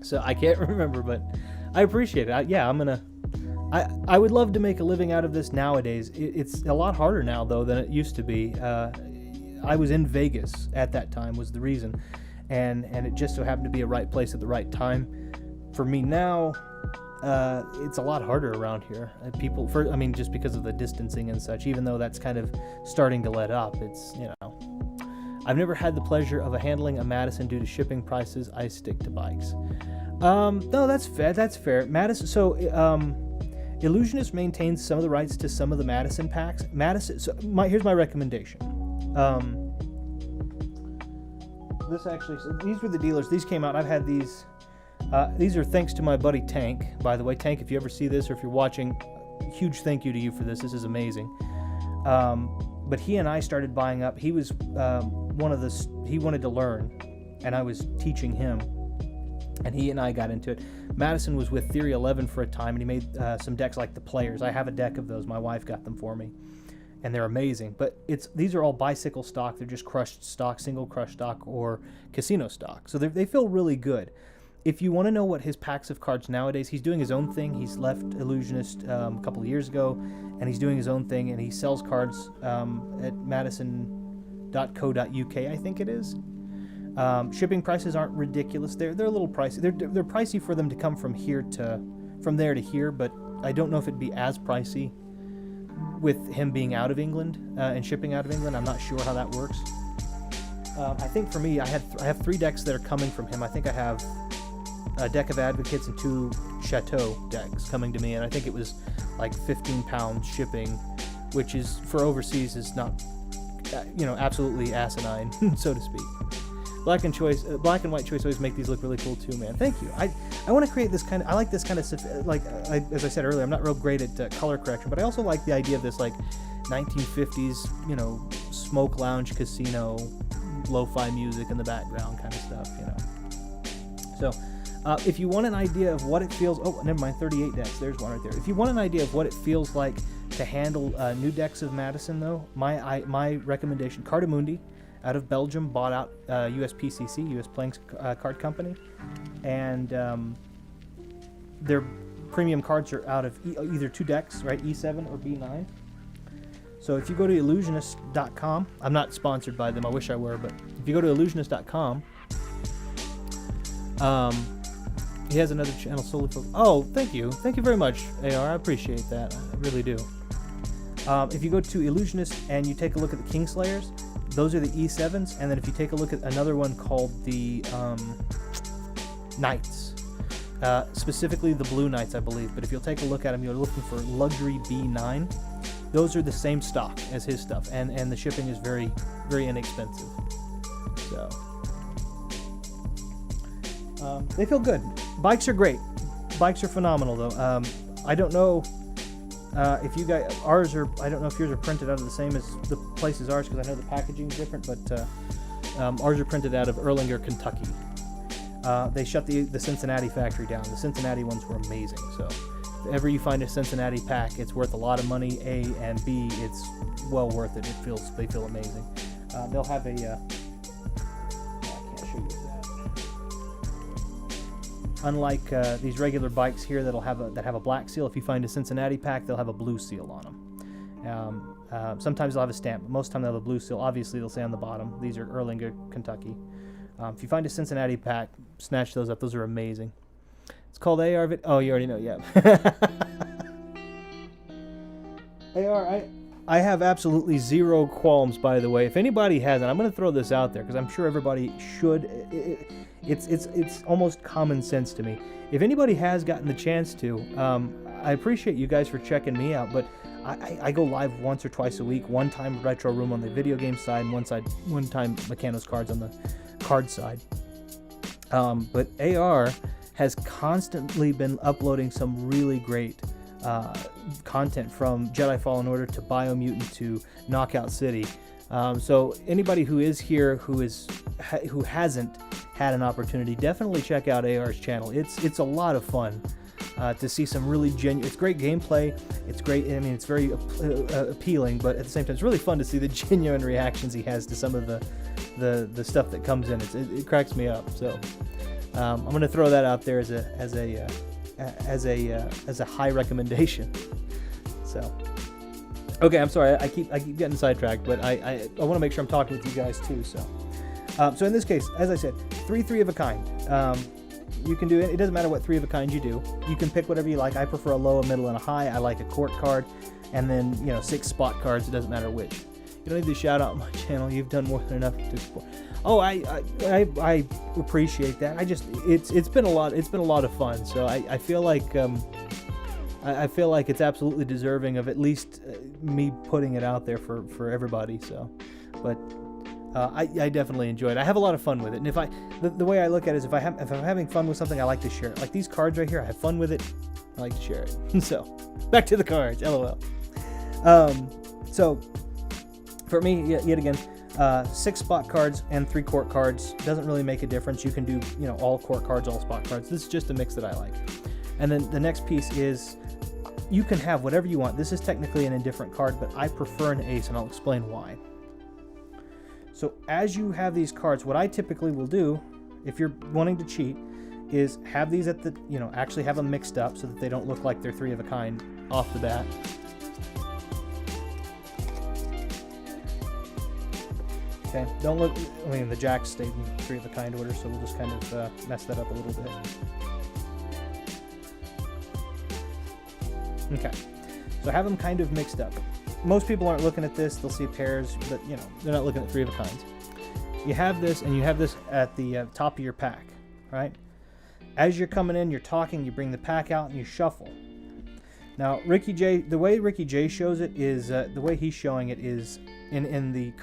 So I can't remember, but I appreciate it. I would love to make a living out of this nowadays. It's a lot harder now, though, than it used to be. I was in Vegas at that time was the reason, and it just so happened to be a right place at the right time. For me now, it's a lot harder around here. Just because of the distancing and such, even though that's kind of starting to let up, it's, I've never had the pleasure of handling a Madison due to shipping prices. I stick to bikes. No, that's fair. Madison, so, Illusionist maintains some of the rights to some of the Madison packs. Here's my recommendation. These were the dealers. These came out. I've had these. These are thanks to my buddy Tank. By the way, Tank, if you ever see this or if you're watching, huge thank you to you for this. This is amazing. But he and I started buying up. He was he wanted to learn, and I was teaching him. And he and I got into it. Madison was with Theory 11 for a time, and he made some decks like the Players. I have a deck of those. My wife got them for me, and they're amazing. But these are all bicycle stock. They're just crushed stock, single crushed stock, or casino stock. So they feel really good. If you want to know what his packs of cards nowadays, he's doing his own thing. He's left Illusionist a couple of years ago, and he's doing his own thing, and he sells cards at madison.co.uk, I think it is. Shipping prices aren't ridiculous. They're a little pricey. They're pricey for them to come from there to here, but I don't know if it'd be as pricey with him being out of England and shipping out of England. I'm not sure how that works. I think for me, I have 3 decks that are coming from him. I think I have a deck of Advocates and 2 Chateau decks coming to me, and I think it was like £15 shipping, which is for overseas is not, absolutely asinine, so to speak. Black and white choice always make these look really cool too, man. Thank you. I want to create this kind of. I like this kind of as I said earlier, I'm not real great at color correction, but I also like the idea of this 1950s, smoke lounge casino, lo-fi music in the background kind of stuff, So, if you want an idea of what it feels, 38 decks. There's one right there. If you want an idea of what it feels like to handle new decks of Madison, though, my recommendation, Cardamundi, out of Belgium, bought out USPCC, US Playing Card Company, and their premium cards are out of either 2 decks, right, E7 or B9. So if you go to illusionist.com, I'm not sponsored by them, I wish I were, but if you go to illusionist.com, he has another channel solely for... Oh, thank you very much, AR, I appreciate that, I really do. If you go to Illusionist and you take a look at the Kingslayers, those are the E7s, and then if you take a look at another one called the Knights, specifically the Blue Knights, I believe, but if you'll take a look at them, you're looking for Luxury B9. Those are the same stock as his stuff, and the shipping is very, very inexpensive. So, they feel good. Bikes are great. Bikes are phenomenal, though. I don't know... if you guys, I don't know if yours are printed out of the same as the place as ours, because I know the packaging is different, but ours are printed out of Erlanger, Kentucky. They shut the Cincinnati factory down. The Cincinnati ones were amazing, so if ever you find a Cincinnati pack, it's worth a lot of money, A, and B, it's well worth it. They feel amazing. They'll have a, I can't show you that. Unlike these regular bikes here that have a black seal, if you find a Cincinnati pack, they'll have a blue seal on them. Sometimes they'll have a stamp, but most of the time they'll have a blue seal. Obviously, they'll say on the bottom, these are Erlanger, Kentucky. If you find a Cincinnati pack, snatch those up. Those are amazing. It's called AR. Oh, you already know, yeah. AR, I have absolutely zero qualms, by the way. If anybody hasn't, I'm going to throw this out there because I'm sure everybody should. It's almost common sense to me. If anybody has gotten the chance to, I appreciate you guys for checking me out, but I go live once or twice a week. One time Retro Room on the video game side, and one time Mechanos Cards on the card side. But AR has constantly been uploading some really great content, from Jedi Fallen Order to Biomutant to Knockout City. So anybody who is here who hasn't had an opportunity, definitely check out AR's channel. It's a lot of fun to see some really genuine. It's great gameplay. It's great. I mean, it's very appealing, but at the same time, it's really fun to see the genuine reactions he has to some of the stuff that comes in. It cracks me up. So I'm going to throw that out there as a high recommendation. So. Okay, I'm sorry. I keep getting sidetracked, but I want to make sure I'm talking with you guys too. So in this case, as I said, three of a kind. You can do it. It doesn't matter what 3 of a kind you do. You can pick whatever you like. I prefer a low, a middle, and a high. I like a court card, and then 6 spot cards. It doesn't matter which. You don't need to shout out my channel. You've done more than enough to support. Oh, I appreciate that. It's been a lot. It's been a lot of fun. So I feel like I feel like it's absolutely deserving of at least me putting it out there for everybody. So, but I definitely enjoy it. I have a lot of fun with it, and the way I look at it is if I'm having fun with something, I like to share it. Like these cards right here, I have fun with it. I like to share it. So, back to the cards. LOL. So, for me, yet again, 6 spot cards and 3 court cards doesn't really make a difference. You can do all court cards, all spot cards. This is just a mix that I like. And then the next piece is you can have whatever you want. This is technically an indifferent card, but I prefer an ace, and I'll explain why. So as you have these cards, what I typically will do, if you're wanting to cheat, is have these at the, actually have them mixed up so that they don't look like they're 3 of a kind off the bat. Okay, don't look, the jacks stayed in 3 of a kind order, so we'll just kind of mess that up a little bit. Okay, so have them kind of mixed up. Most people aren't looking at this. They'll see pairs, but they're not looking at 3 of a kinds. You have this, and you have this at the top of your pack, right? As you're coming in, you're talking, you bring the pack out, and you shuffle. Now, the way Ricky J shows it is, the way he's showing it is, in the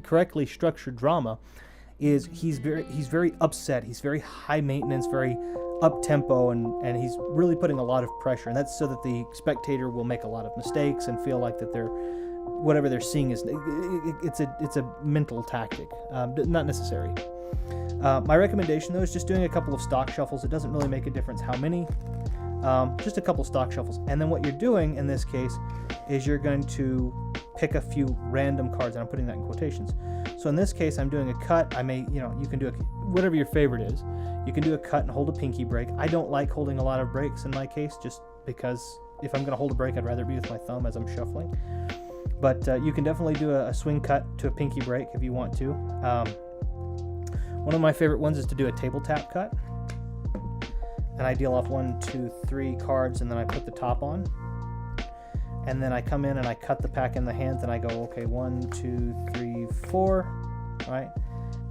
correctly structured drama, is he's very upset. He's very high maintenance, very up tempo, and he's really putting a lot of pressure, and that's so that the spectator will make a lot of mistakes and feel like that whatever they're seeing is it's a mental tactic, not necessary. My recommendation though is just doing a couple of stock shuffles. It doesn't really make a difference how many, just a couple stock shuffles, and then what you're doing in this case is you're going to pick a few random cards, and I'm putting that in quotations. So in this case, I'm doing a cut. I may, you can do whatever your favorite is. You can do a cut and hold a pinky break. I don't like holding a lot of breaks in my case, just because if I'm going to hold a break, I'd rather be with my thumb as I'm shuffling. But you can definitely do a swing cut to a pinky break if you want to. One of my favorite ones is to do a table tap cut. And I deal off 1, 2, 3 cards, and then I put the top on. And then I come in and I cut the pack in the hands, and I go, okay, 1, 2, 3, 4, right?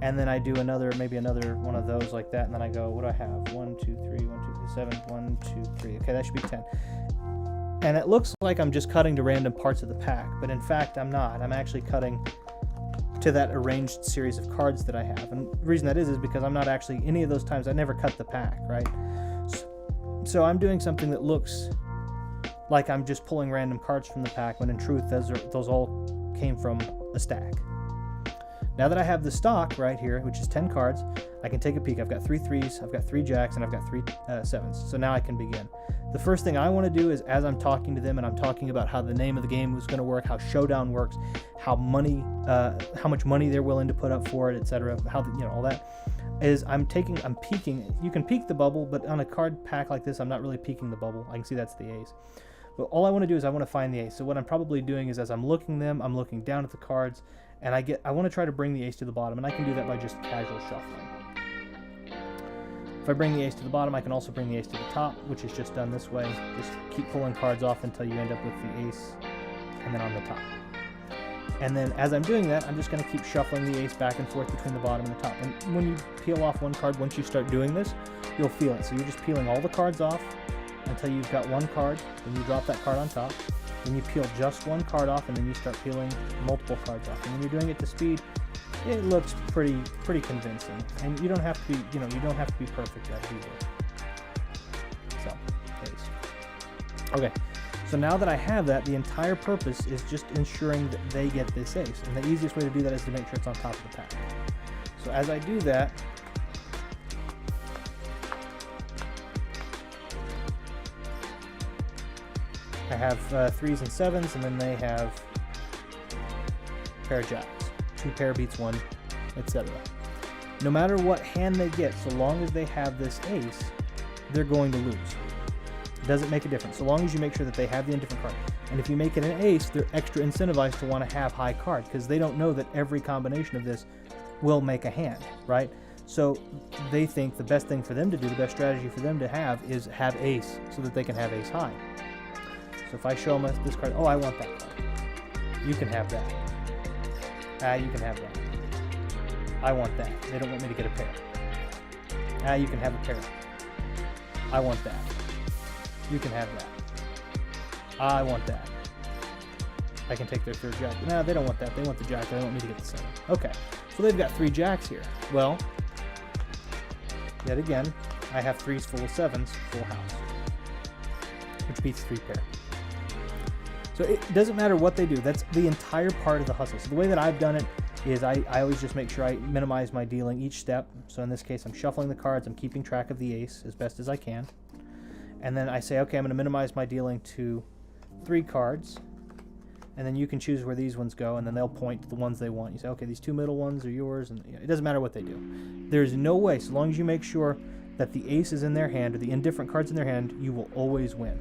And then I do maybe another one of those like that, and then I go, what do I have? 1, 2, 3, 1, 2, 3, 7, 1, 2, 3. Okay, that should be 10. And it looks like I'm just cutting to random parts of the pack, but in fact, I'm not. I'm actually cutting to that arranged series of cards that I have. And the reason that is because I'm not actually, any of those times, I never cut the pack, right? So I'm doing something that looks like I'm just pulling random cards from the pack, when in truth, those all came from a stack. Now that I have the stock right here, which is 10 cards, I can take a peek. I've got 3 3s, I've got 3 jacks, and I've got 3 7s. So now I can begin. The first thing I want to do is, as I'm talking to them and I'm talking about how the name of the game is going to work, how Showdown works, how much money they're willing to put up for it, etc., all that, is I'm peeking. You can peek the bubble, but on a card pack like this, I'm not really peeking the bubble. I can see that's the ace. But all I want to do is I want to find the ace. So what I'm probably doing is, as I'm looking I'm looking down at the cards, and I want to try to bring the ace to the bottom, and I can do that by just casual shuffling. If I bring the ace to the bottom, I can also bring the ace to the top, which is just done this way. Just keep pulling cards off until you end up with the ace, and then on the top. And then as I'm doing that, I'm just going to keep shuffling the ace back and forth between the bottom and the top. And when you peel off one card, once you start doing this, you'll feel it. So you're just peeling all the cards off until you've got one card, then you drop that card on top. Then you peel just one card off, and then you start peeling multiple cards off. And when you're doing it to speed, it looks pretty convincing. And you don't have to be, you don't have to be perfect at it either. So, ace. Okay. So now that I have that, the entire purpose is just ensuring that they get this ace. And the easiest way to do that is to make sure it's on top of the pack. So as I do that, I have 3s and 7s, and then they have a pair of jacks. 2 pair beats 1, etc. No matter what hand they get, so long as they have this ace, they're going to lose. It doesn't make a difference, so long as you make sure that they have the indifferent card. And if you make it an ace, they're extra incentivized to want to have high card, because they don't know that every combination of this will make a hand, right? So they think the best thing for them to do, the best strategy for them to have, is have ace, so that they can have ace high. So if I show them this card, oh, I want that card. You can have that. You can have that. I want that. They don't want me to get a pair. You can have a pair. I want that. You can have that. I want that. I can take their 3rd jack. No, they don't want that. They want the jack. They want me to get the 7. Okay, so they've got 3 jacks here. Well, yet again, I have 3s full of 7s, full house, which beats 3 pair. So it doesn't matter what they do. That's the entire part of the hustle. So the way that I've done it is I always just make sure I minimize my dealing each step. So in this case, I'm shuffling the cards. I'm keeping track of the ace as best as I can. And then I say, okay, I'm going to minimize my dealing to 3 cards. And then you can choose where these ones go, and then they'll point to the ones they want. You say, okay, these 2 middle ones are yours, and it doesn't matter what they do. There's no way, so long as you make sure that the ace is in their hand or the indifferent cards in their hand, you will always win.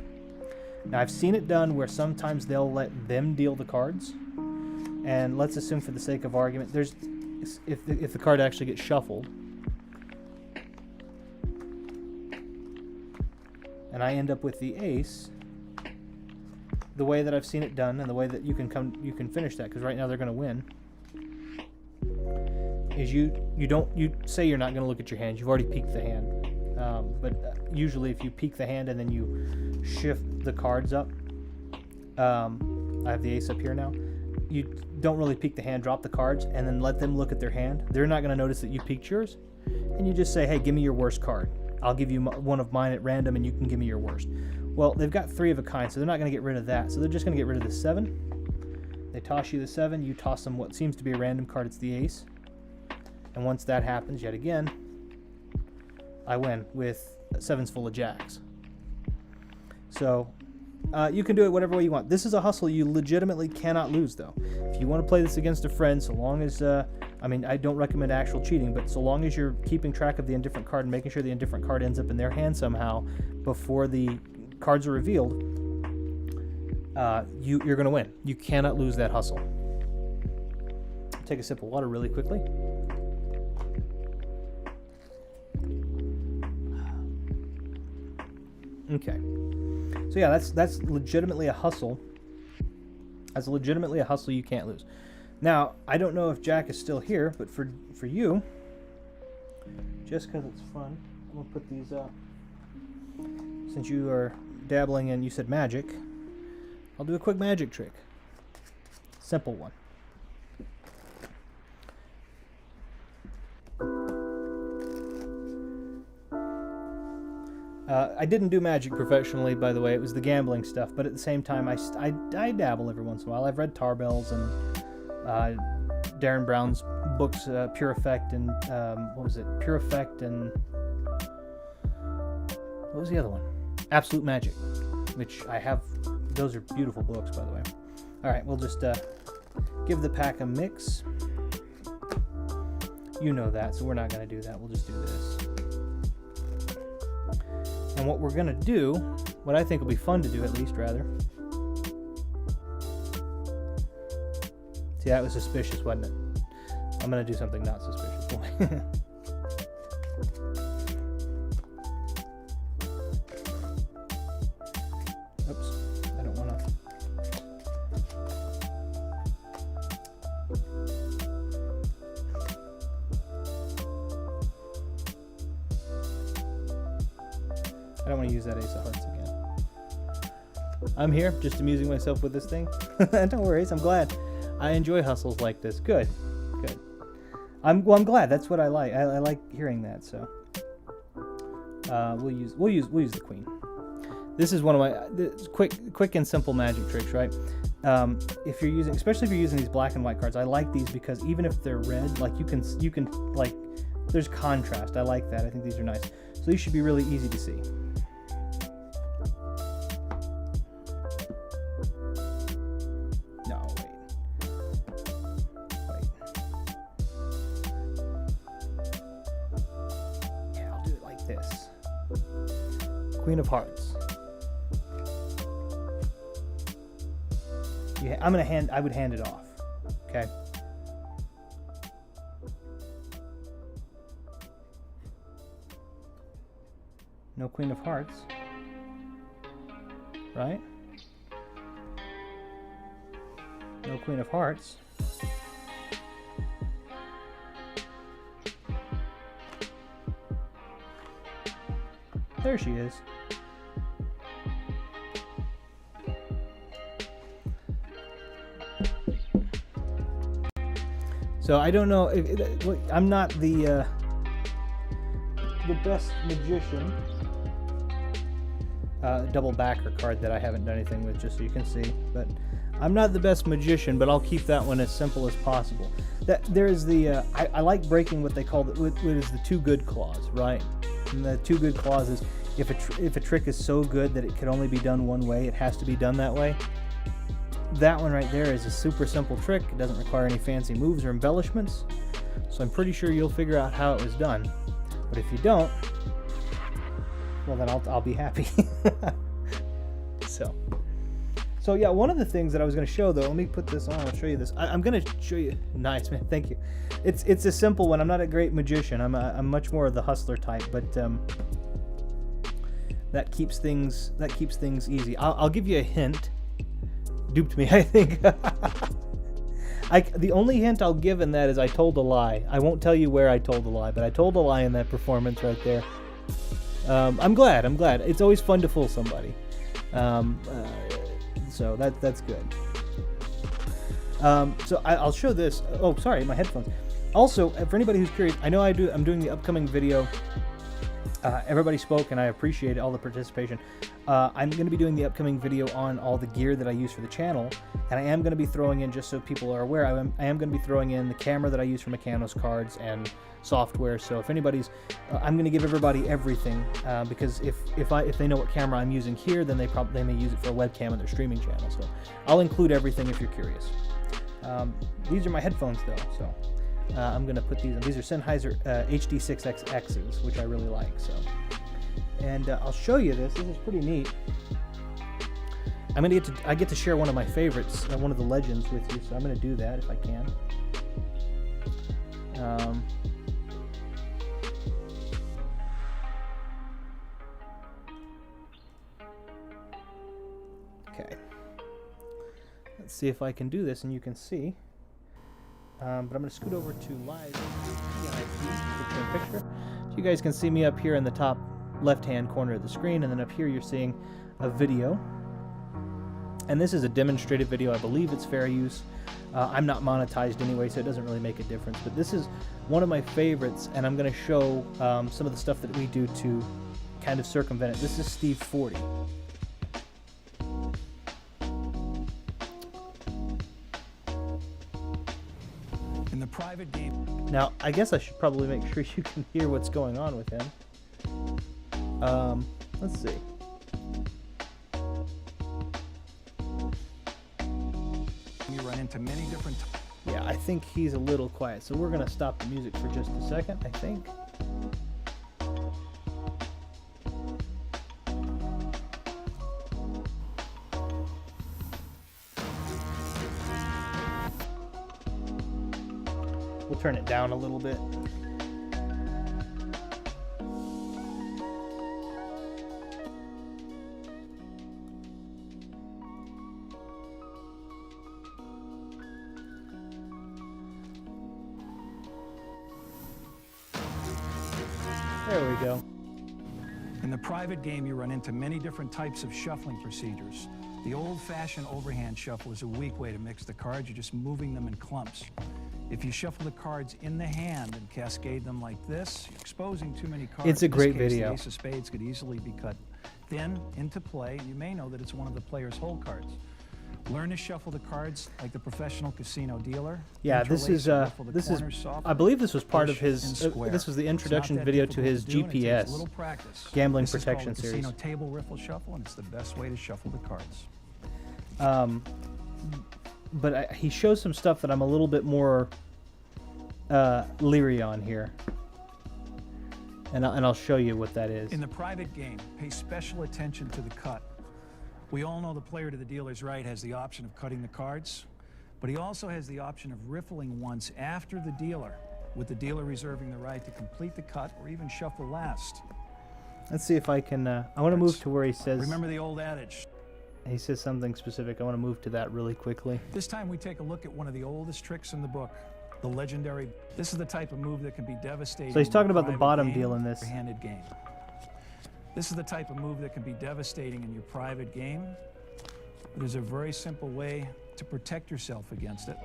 Now, I've seen it done where sometimes they'll let them deal the cards. And let's assume for the sake of argument, if the card actually gets shuffled, and I end up with the ace, the way that I've seen it done, and the way that you can finish that, because right now they're going to win, is you say you're not going to look at your hand. You've already peeked the hand. But usually if you peek the hand and then you shift the cards up, I have the ace up here now, you don't really peek the hand, drop the cards, and then let them look at their hand. They're not going to notice that you peeked yours, and you just say, hey, give me your worst card. I'll give you one of mine at random, and you can give me your worst. Well, they've got 3 of a kind, so they're not going to get rid of that, so they're just going to get rid of the 7. They toss you the 7, you toss them what seems to be a random card, it's the ace. And once that happens, yet again, I win with 7s full of jacks. So you can do it whatever way you want. This is a hustle you legitimately cannot lose, though. If you want to play this against a friend, so long as, I don't recommend actual cheating, but so long as you're keeping track of the indifferent card and making sure the indifferent card ends up in their hand somehow before the cards are revealed, you're going to win. You cannot lose that hustle. Take a sip of water really quickly. Okay, so yeah, that's legitimately a hustle. That's legitimately a hustle you can't lose. Now, I don't know if Jack is still here, but for you, just because it's fun, I'm gonna put these up. Since you are dabbling in, you said magic, I'll do a quick magic trick. Simple one. I didn't do magic professionally, by the way. It was the gambling stuff. But at the same time, I dabble every once in a while. I've read Tarbell's and Darren Brown's books, Pure Effect and what was it? Pure Effect and what was the other one? Absolute Magic, which I have. Those are beautiful books, by the way. All right, we'll just give the pack a mix. You know that, so we're not going to do that. We'll just do this. And what we're going to do, what I think will be fun to do at least, rather. See, that was suspicious, wasn't it? I'm going to do something not suspicious. Oops, I don't want to. I don't want to use that Ace of Hearts again. I'm here, just amusing myself with this thing. No worries, I'm glad. I enjoy hustles like this. Good, good. I'm glad. That's what I like. I like hearing that. So we'll use the queen. This is one of my quick and simple magic tricks, right? If you're using, especially if you're using these black and white cards, I like these because even if they're red, like you can like, there's contrast. I like that. I think these are nice. So these should be really easy to see. No, wait. Yeah, I'll do it like this. Queen of Hearts. Yeah, I would hand it off. Okay. No Queen of Hearts. Right? No Queen of Hearts. There she is. So I don't know I'm not the best magician. Double backer card that I haven't done anything with, just so you can see. But I'm not the best magician, but I'll keep that one as simple as possible. There is the I like breaking what they call what is the two good clause, right? And the two good clause is if a trick is so good that it can only be done one way, it has to be done that way. That one right there is a super simple trick. It doesn't require any fancy moves or embellishments. So I'm pretty sure you'll figure out how it was done. But if you don't, well then I'll be happy. So yeah, one of the things that I was going to show though, let me put this on. I'll show you this. I'm going to show you. Nice, man. Thank you. It's a simple one. I'm not a great magician. I'm much more of the hustler type, but that keeps things easy. I'll give you a hint. Duped me, I think. The only hint I'll give in that is I told a lie. I won't tell you where I told a lie, but I told a lie in that performance right there. I'm glad. It's always fun to fool somebody. So that's good. So I'll show this. Oh, sorry, my headphones. Also, for anybody who's curious, I know I'm doing the upcoming video. Everybody spoke, and I appreciate all the participation. I'm going to be doing the upcoming video on all the gear that I use for the channel, and I am going to be throwing in, just so people are aware, I am going to be throwing in the camera that I use for Mechanos cards and software. So if anybody's, I'm going to give everybody everything, because if they know what camera I'm using here, then they may use it for a webcam on their streaming channel. So I'll include everything if you're curious. These are my headphones though, so. I'm going to put these in. These are Sennheiser HD6XXs, which I really like. So, and I'll show you this. This is pretty neat. I get to share one of my favorites, one of the legends with you. So I'm going to do that if I can. Okay. Let's see if I can do this, and you can see. But I'm going to scoot over to live picture. So you guys can see me up here in the top left-hand corner of the screen, and then up here you're seeing a video. And this is a demonstrative video. I believe it's fair use. I'm not monetized anyway, so it doesn't really make a difference. But this is one of my favorites, and I'm going to show some of the stuff that we do to kind of circumvent it. This is Steve 40. In the private game. Now, I guess I should probably make sure you can hear what's going on with him. Let's see. You run into many different. Yeah, I think he's a little quiet, so we're gonna stop the music for just a second, I think. We'll turn it down a little bit. There we go. In the private game, you run into many different types of shuffling procedures. The old-fashioned overhand shuffle is a weak way to mix the cards. You're just moving them in clumps. If you shuffle the cards in the hand and cascade them like this, you're exposing too many cards. It's a great In this case, video. The ace of spades could easily be cut thin into play, you may know that it's one of the player's hole cards. Learn to shuffle the cards like the professional casino dealer. Yeah, this is I believe this was part of his this was the introduction video to his GPS gambling protection series. Casino table riffle shuffle, and it's the best way to shuffle the cards. But he shows some stuff that I'm a little bit more leery on here, and I'll show you what that is. In the private game, pay special attention to the cut. We all know the player to the dealer's right has the option of cutting the cards, but he also has the option of riffling once after the dealer, with the dealer reserving the right to complete the cut or even shuffle last. Let's see if I can, I want to move to where he says... Remember the old adage. He says something specific. I want to move to that really quickly. This time we take a look at one of the oldest tricks in the book, the legendary... This is the type of move that can be devastating. So he's talking about the bottom game, deal in this. Handed game. This is the type of move that can be devastating in your private game. There's a very simple way to protect yourself against it.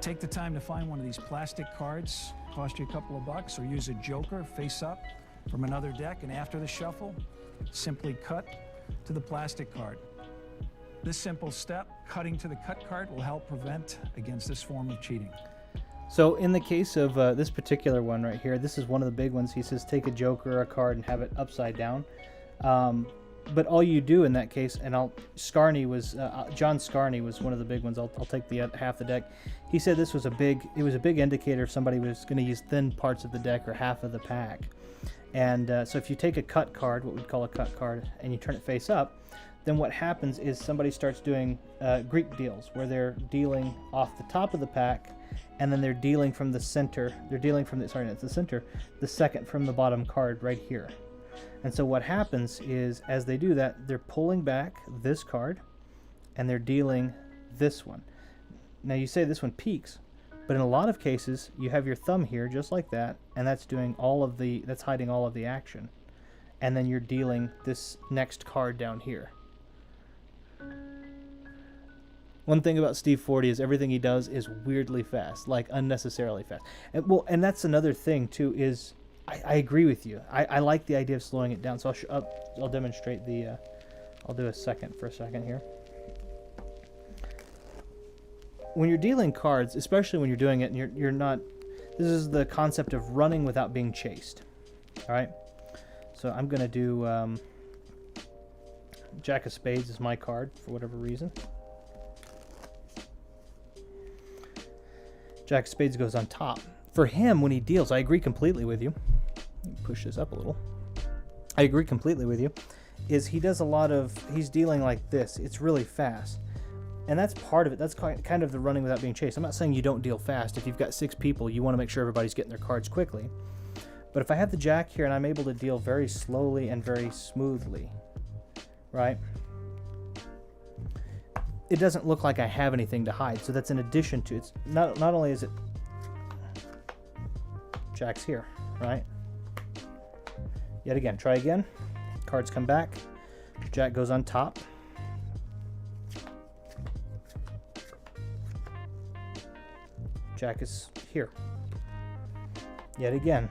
Take the time to find one of these plastic cards, cost you a couple of bucks, or use a joker face up from another deck, and after the shuffle, simply cut to the plastic card. This simple step, cutting to the cut card, will help prevent against this form of cheating. So in the case of this particular one right here, this is one of the big ones. He says take a joker or a card and have it upside down. But all you do in that case, and John Scarney was one of the big ones. I'll take the half the deck. He said this was a big indicator if somebody was going to use thin parts of the deck or half of the pack. And so if you take a cut card, what we'd call a cut card, and you turn it face up, then what happens is somebody starts doing Greek deals, where they're dealing off the top of the pack, and then they're dealing from the center. They're dealing from the center, the second from the bottom card right here. And so what happens is, as they do that, they're pulling back this card, and they're dealing this one. Now you say this one peaks, but in a lot of cases, you have your thumb here just like that, and that's doing that's hiding all of the action. And then you're dealing this next card down here. One thing about Steve Forte is everything he does is weirdly fast, like unnecessarily fast. And that's another thing too. Is I agree with you. I like the idea of slowing it down. So I'll demonstrate the. I'll do a second here. When you're dealing cards, especially when you're doing it, and you're not. This is the concept of running without being chased. All right. So I'm gonna do. Jack of Spades is my card for whatever reason. Jack of Spades goes on top. For him, when he deals, I agree completely with you. Push this up a little. I agree completely with you. Is he does a lot of, he's dealing like this. It's really fast. And that's part of it. That's kind of the running without being chased. I'm not saying you don't deal fast. If you've got 6 people, you want to make sure everybody's getting their cards quickly. But if I have the Jack here and I'm able to deal very slowly and very smoothly, right? It doesn't look like I have anything to hide. So that's in addition to, it's not only is it Jack's here, right? Yet again, try again. Cards come back. Jack goes on top. Jack is here. Yet again.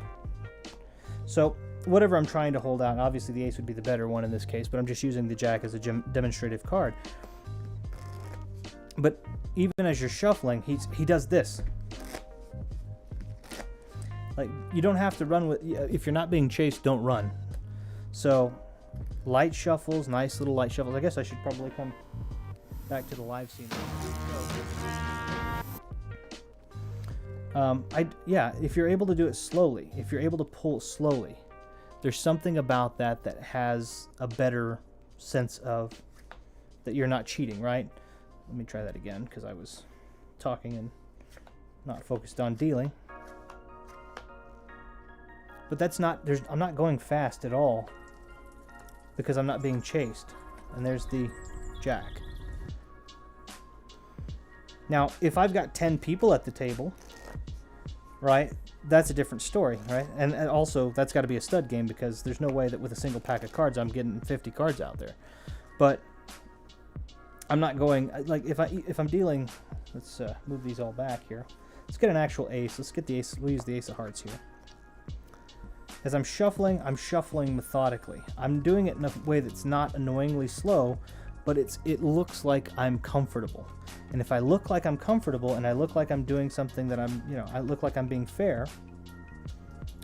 So whatever I'm trying to hold out, and obviously the ace would be the better one in this case, but I'm just using the Jack as a demonstrative card. But even as you're shuffling, he does this. Like, you don't have to run with, if you're not being chased, don't run. So light shuffles, nice little light shuffles. I guess I should probably come back to the live scene. If you're able to do it slowly, if you're able to pull slowly, there's something about that has a better sense of that you're not cheating, right? Let me try that again because I was talking and not focused on dealing. But that's not, I'm not going fast at all because I'm not being chased. And there's the Jack. Now, if I've got 10 people at the table, right, that's a different story, right? And also, that's got to be a stud game because there's no way that with a single pack of cards I'm getting 50 cards out there. But I'm not going, like, if I'm dealing, let's move these all back here. Let's get an actual ace. Let's get the ace. We'll use the ace of hearts here. As I'm shuffling methodically. I'm doing it in a way that's not annoyingly slow, but it looks like I'm comfortable. And if I look like I'm comfortable and I look like I'm doing something that I look like I'm being fair,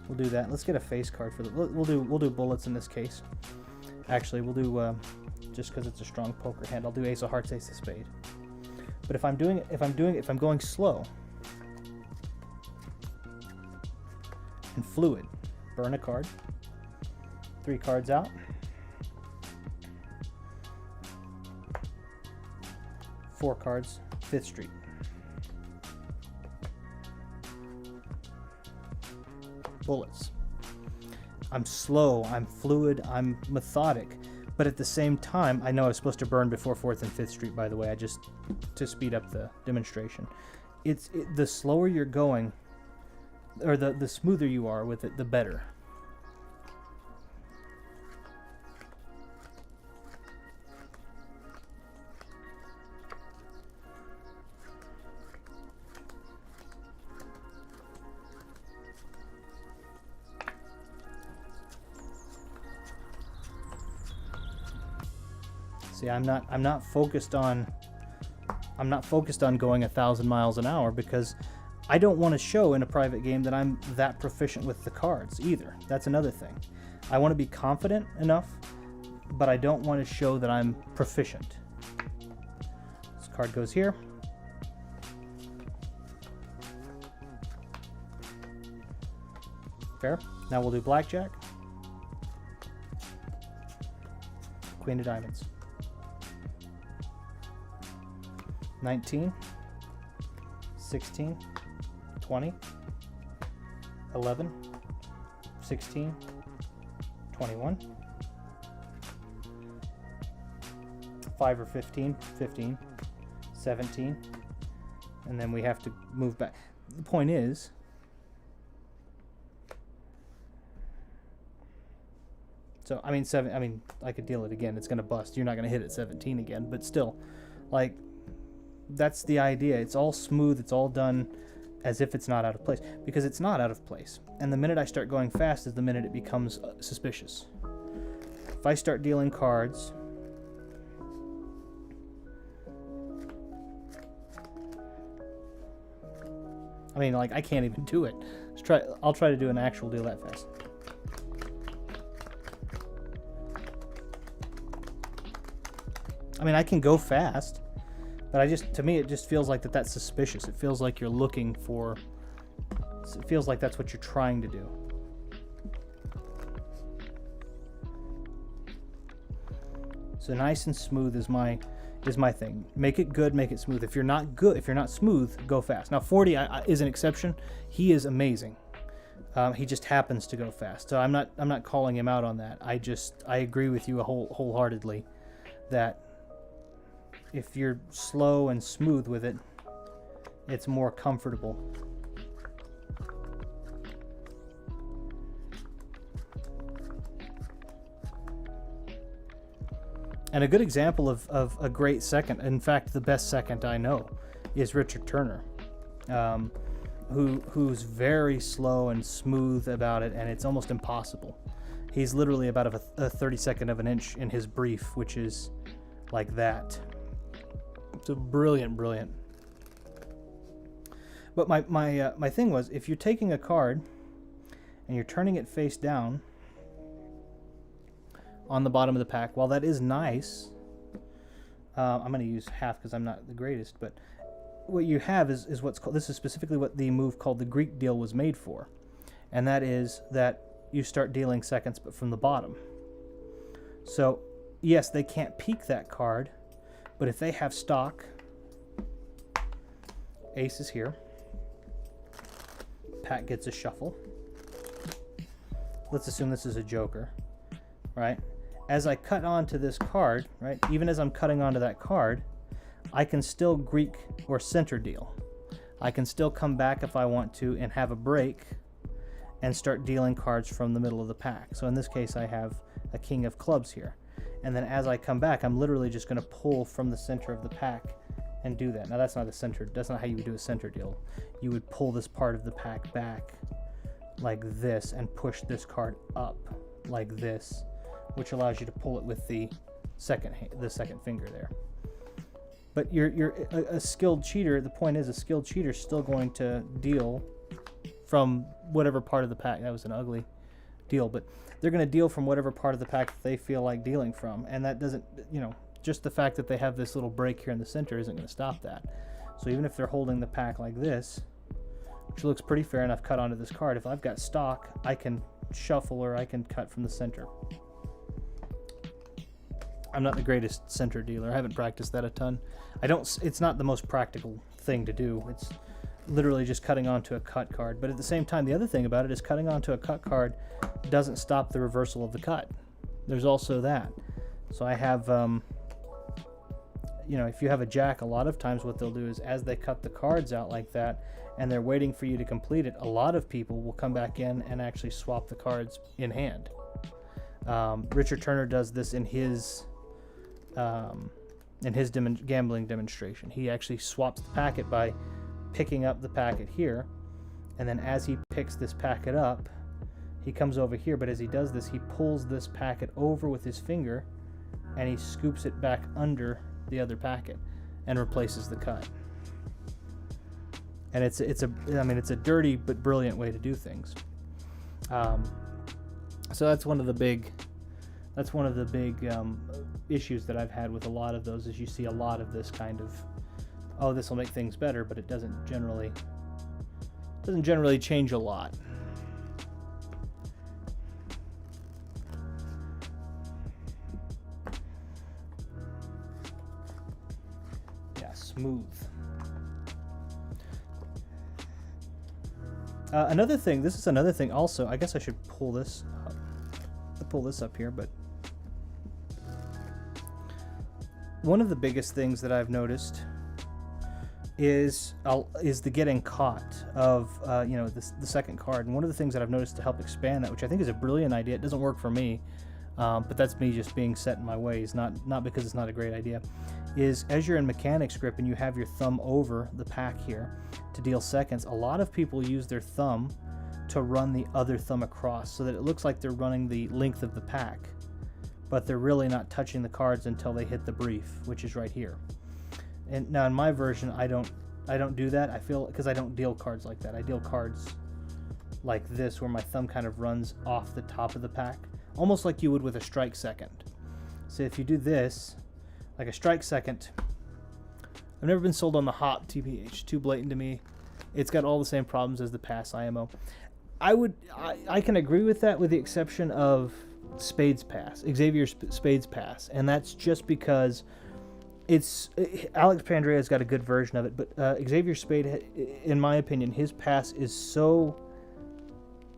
we'll do that. Let's get a face card for the. We'll do bullets in this case. Actually, we'll do just because it's a strong poker hand. I'll do ace of hearts, ace of spade. But if I'm going slow and fluid, burn a card. 3 cards out. 4 cards, 5th Street. Bullets. I'm slow, I'm fluid, I'm methodic, but at the same time, I know I was supposed to burn before 4th and 5th Street, by the way, to speed up the demonstration. The slower you're going, or the smoother you are with it, the better. See, I'm not focused on going 1,000 miles an hour because I don't want to show in a private game that I'm that proficient with the cards either. That's another thing. I want to be confident enough, but I don't want to show that I'm proficient. This card goes here. Fair. Now we'll do blackjack. Queen of diamonds. 19, 16, 20, 11, 16, 21, 5 or 15, 15, 17, and then we have to move back. The point is, so I mean, I could deal it again. It's going to bust. You're not going to hit at 17 again, but still, like, that's the idea. It's all smooth. It's all done as if it's not out of place, because it's not out of place. And the minute I start going fast is the minute it becomes suspicious. If I start dealing cards, I mean, like, I can't even do it. I'll try to do an actual deal that fast. I mean, I can go fast, but to me, it just feels like that's suspicious. It feels like you're looking for, it feels like that's what you're trying to do. So nice and smooth is my thing. Make it good, make it smooth. If you're not good, if you're not smooth, go fast. Now 40 is an exception. He is amazing. He just happens to go fast. So I'm not calling him out on that. I agree with you wholeheartedly that if you're slow and smooth with it, it's more comfortable. And a good example of a great second, in fact, the best second I know, is Richard Turner, who's very slow and smooth about it, and it's almost impossible. He's literally about a 32nd of an inch in his brief, which is like that. So brilliant. But my thing was, if you're taking a card and you're turning it face down on the bottom of the pack, while that is nice, I'm going to use half because I'm not the greatest, but what you have is what's called, this is specifically what the move called the Greek deal was made for, and that is that you start dealing seconds but from the bottom. So yes, they can't peek that card, but if they have stock, ace is here, pack gets a shuffle. Let's assume this is a joker, right? As I cut onto this card, right, even as I'm cutting onto that card, I can still Greek or center deal. I can still come back if I want to and have a break and start dealing cards from the middle of the pack. So in this case, I have a king of clubs here. And then as I come back, I'm literally just going to pull from the center of the pack and do that. Now that's not how you would do a center deal. You would pull this part of the pack back like this and push this card up like this, which allows you to pull it with the second finger there. But you're a skilled cheater. The point is, a skilled cheater is still going to deal from whatever part of the pack. That was an ugly deal, but they're going to deal from whatever part of the pack that they feel like dealing from, and that doesn't, just the fact that they have this little break here in the center isn't going to stop that. So even if they're holding the pack like this, which looks pretty fair enough cut onto this card, if I've got stock, I can shuffle or I can cut from the center. I'm not the greatest center dealer. I haven't practiced that a ton. It's not the most practical thing to do. It's literally just cutting onto a cut card. But at the same time, the other thing about it is cutting onto a cut card doesn't stop the reversal of the cut. There's also that. So I have, if you have a jack, a lot of times what they'll do is as they cut the cards out like that and they're waiting for you to complete it, a lot of people will come back in and actually swap the cards in hand. Richard Turner does this in his gambling demonstration. He actually swaps the packet by picking up the packet here, and then as he picks this packet up, he comes over here, but as he does this, he pulls this packet over with his finger and he scoops it back under the other packet and replaces the cut. And it's a dirty but brilliant way to do things. So that's one of the big issues that I've had with a lot of those, is you see a lot of this kind of, oh, this will make things better, but it doesn't generally change a lot. Yeah, smooth. Another thing, this is another thing also, I guess I should pull this up. Pull this up here, but one of the biggest things that I've noticed is the getting caught of the second card. And one of the things that I've noticed to help expand that, which I think is a brilliant idea, it doesn't work for me, but that's me just being set in my ways, not because it's not a great idea, is as you're in mechanics grip and you have your thumb over the pack here to deal seconds, a lot of people use their thumb to run the other thumb across so that it looks like they're running the length of the pack, but they're really not touching the cards until they hit the brief, which is right here. And now in my version, I don't do that. I feel, because I don't deal cards like that. I deal cards like this, where my thumb kind of runs off the top of the pack, almost like you would with a strike second. So if you do this, like a strike second, I've never been sold on the hop, TPH, too blatant to me. It's got all the same problems as the pass IMO. I can agree with that, with the exception of Spade's pass, Xavier Spade's pass, and that's just because Alex Pandrea's got a good version of it, but Xavier Spade, in my opinion, his pass is so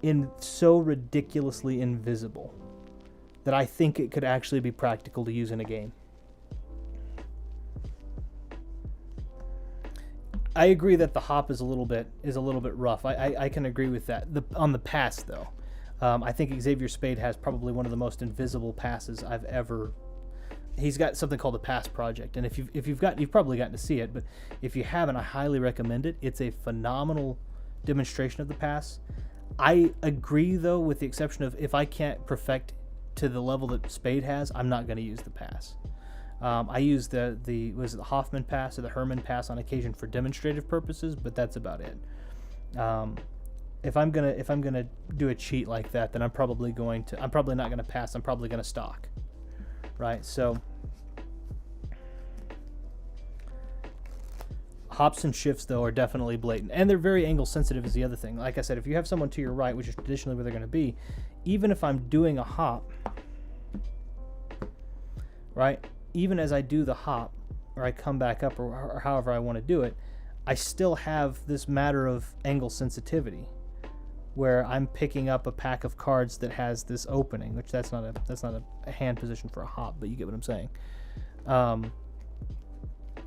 ridiculously invisible that I think it could actually be practical to use in a game. I agree that the hop is a little bit rough. I can agree with that. On the pass, though, I think Xavier Spade has probably one of the most invisible passes I've ever. He's got something called the Pass Project, and you've probably gotten to see it, but if you haven't, I highly recommend it. It's a phenomenal demonstration of the pass. I agree, though, with the exception of if I can't perfect to the level that Spade has, I'm not going to use the pass. I use the Hoffman pass or the Herman pass on occasion for demonstrative purposes, but that's about it. If I'm gonna do a cheat like that, then I'm probably not gonna pass. I'm probably gonna stock, right? So hops and shifts, though, are definitely blatant, and they're very angle sensitive is the other thing. Like I said, if you have someone to your right, which is traditionally where they're going to be, even if I'm doing a hop, right? Even as I do the hop, or I come back up, or however I want to do it, I still have this matter of angle sensitivity, where I'm picking up a pack of cards that has this opening, which that's not a hand position for a hop, but you get what I'm saying.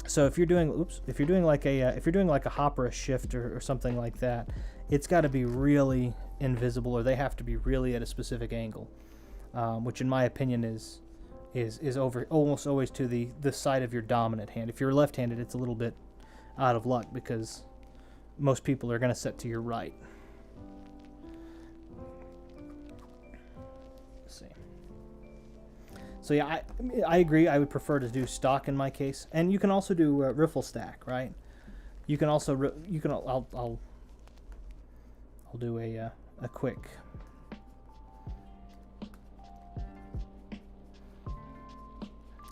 So if you're doing like a hop or a shift or something like that, it's got to be really invisible, or they have to be really at a specific angle, which in my opinion is over almost always to the side of your dominant hand. If you're left-handed, it's a little bit out of luck because most people are going to set to your right. Let's see. So yeah, I agree. I would prefer to do stock in my case, and you can also do riffle stack, right? You can also I'll do a quick.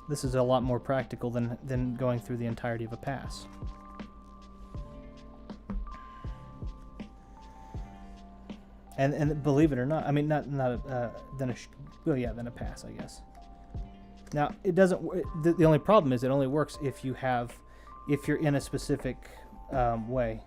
This is a lot more practical than going through the entirety of a pass. And believe it or not, I mean than a pass, I guess. Now it doesn't. The only problem is it only works if you're in a specific way.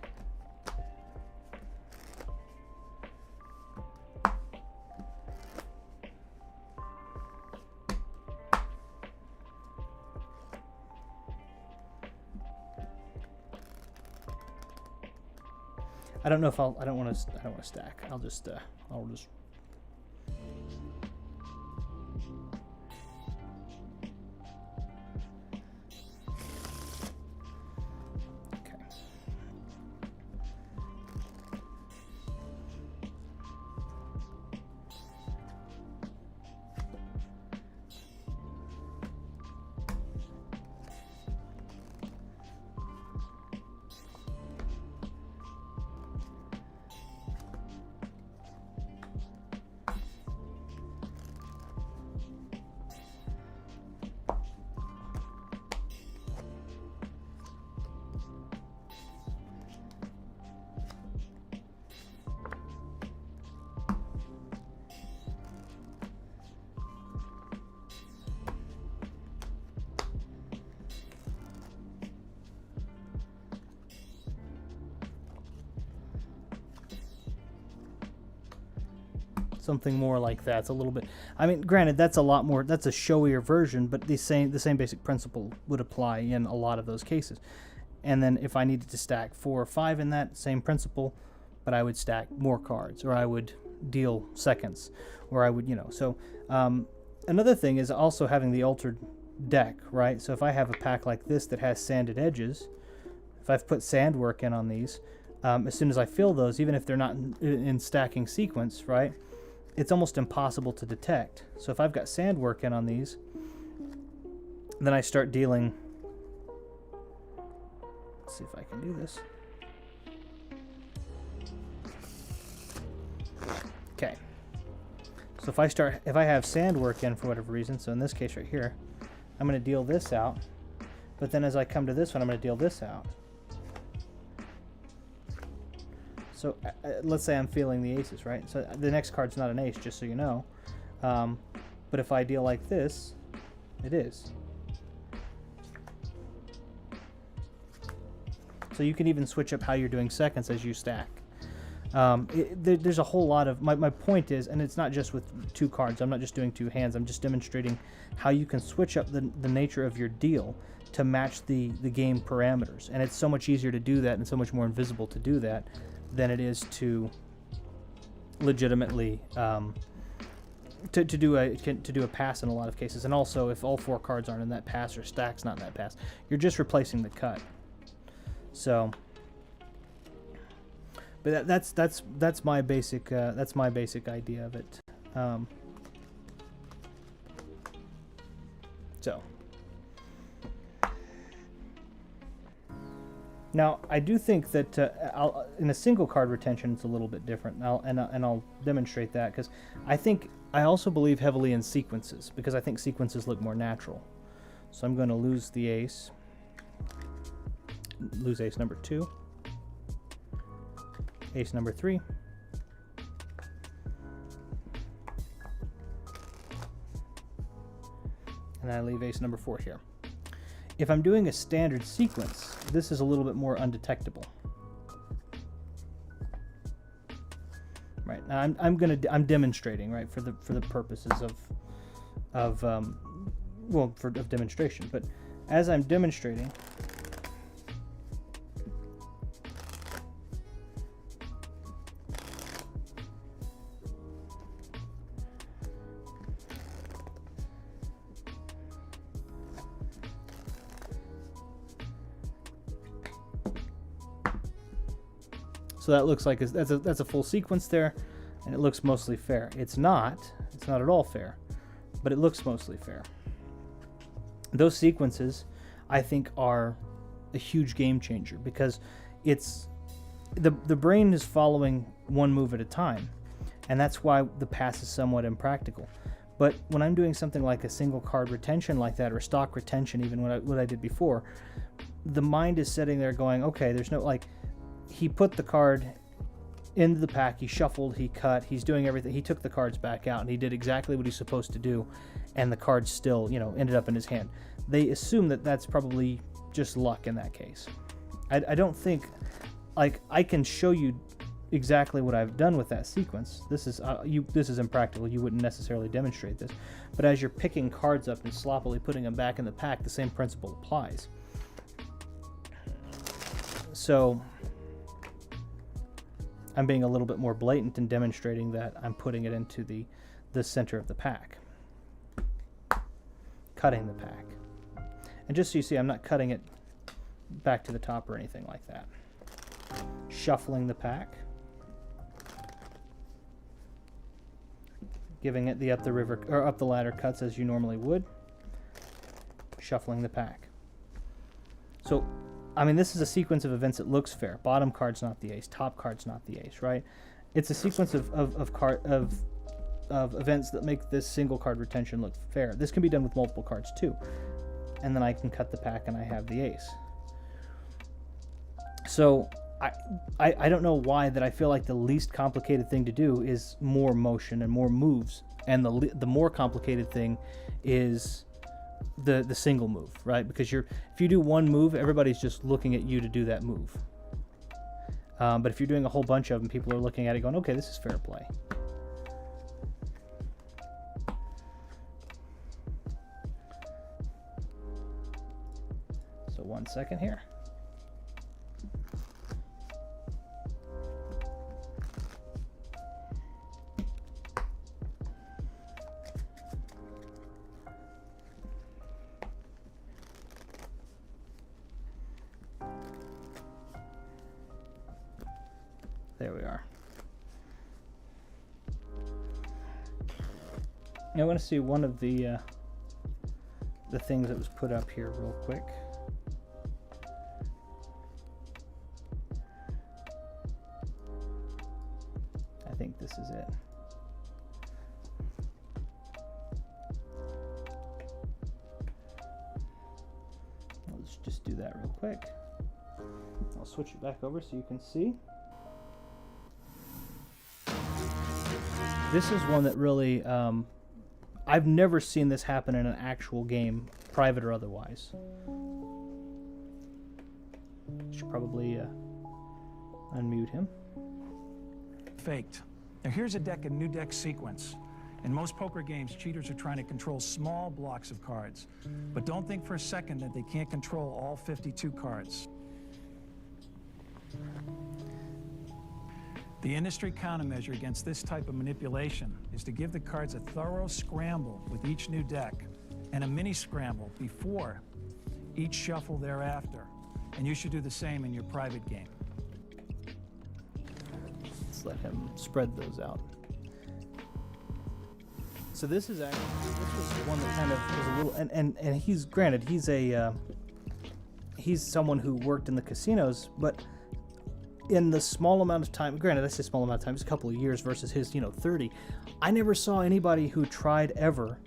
I don't know if I don't want to stack. I'll just okay. Something more like that. It's a little bit. I mean, granted, that's a lot more. That's a showier version, but the same basic principle would apply in a lot of those cases. And then if I needed to stack 4 or 5 in that same principle, but I would stack more cards, or I would deal seconds, or I would, So another thing is also having the altered deck, right? So if I have a pack like this that has sanded edges, if I've put sand work in on these, as soon as I fill those, even if they're not in stacking sequence, right? It's almost impossible to detect. So if I've got sand work in on these, then I start dealing. Let's see if I can do this. Okay. So if I have sand work in for whatever reason, so in this case right here, I'm going to deal this out. But then as I come to this one, I'm going to deal this out. So let's say I'm feeling the aces, right? So the next card's not an ace, just so you know. But if I deal like this, it is. So you can even switch up how you're doing seconds as you stack. There's a whole lot of... My point is, and it's not just with 2 cards. I'm not just doing 2 hands. I'm just demonstrating how you can switch up the nature of your deal to match the game parameters. And it's so much easier to do that and so much more invisible to do that than it is to legitimately to do a pass in a lot of cases. And also, if all 4 cards aren't in that pass or stacks not in that pass, you're just replacing the cut. So, but that's my basic idea of it. So. Now, I do think that in a single card retention, it's a little bit different, and I'll demonstrate that, because I also believe heavily in sequences, because I think sequences look more natural. So I'm going to lose the ace, lose ace number 2, ace number 3, and I leave ace number 4 here. If I'm doing a standard sequence, this is a little bit more undetectable. Right now, I'm demonstrating, right, for the purposes of demonstration. But as I'm demonstrating, so that looks like that's a full sequence there. and it looks mostly fair. It's not at all fair, but it looks mostly fair. Those sequences, I think, are a huge game changer, because it's the brain is following one move at a time, and that's why the pass is somewhat impractical. But when I'm doing something like a single card retention like that, or stock retention, even what I did before, the mind is sitting there going, okay, there's no, like, he put the card into the pack, he shuffled, he cut, he's doing everything, he took the cards back out, and he did exactly what he's supposed to do, and the cards still, ended up in his hand. They assume that that's probably just luck in that case. I don't think, like, I can show you exactly what I've done with that sequence. This is impractical. You wouldn't necessarily demonstrate this, but as you're picking cards up and sloppily putting them back in the pack, the same principle applies. So I'm being a little bit more blatant in demonstrating that I'm putting it into the center of the pack, cutting the pack. And just so you see, I'm not cutting it back to the top or anything like that. Shuffling the pack, giving it the up the ladder cuts as you normally would, shuffling the pack. So, I mean, this is a sequence of events that looks fair. Bottom card's not the ace, top card's not the ace, right? It's a sequence of events that make this single card retention look fair. This can be done with multiple cards too. And then I can cut the pack and I have the ace. So I don't know why that I feel like the least complicated thing to do is more motion and more moves, and the more complicated thing is the single move, right? Because if you do one move, everybody's just looking at you to do that move. But if you're doing a whole bunch of them, people are looking at it going, okay, this is fair play. So 1 second here. There we are. Now I want to see one of the things that was put up here real quick. I think this is it. Let's just do that real quick. I'll switch it back over so you can see. This is one that really, I've never seen this happen in an actual game, private or otherwise. Should probably unmute him. Faked. Now here's a new deck sequence. In most poker games, cheaters are trying to control small blocks of cards. But don't think for a second that they can't control all 52 cards. The industry countermeasure against this type of manipulation is to give the cards a thorough scramble with each new deck, and a mini scramble before each shuffle thereafter. And you should do the same in your private game. Let's let him spread those out. So this was one that kind of was a little, and he's someone who worked in the casinos, but in the small amount of time, granted I say small amount of time, it's a couple of years versus his 30, I never saw anybody who tried ever,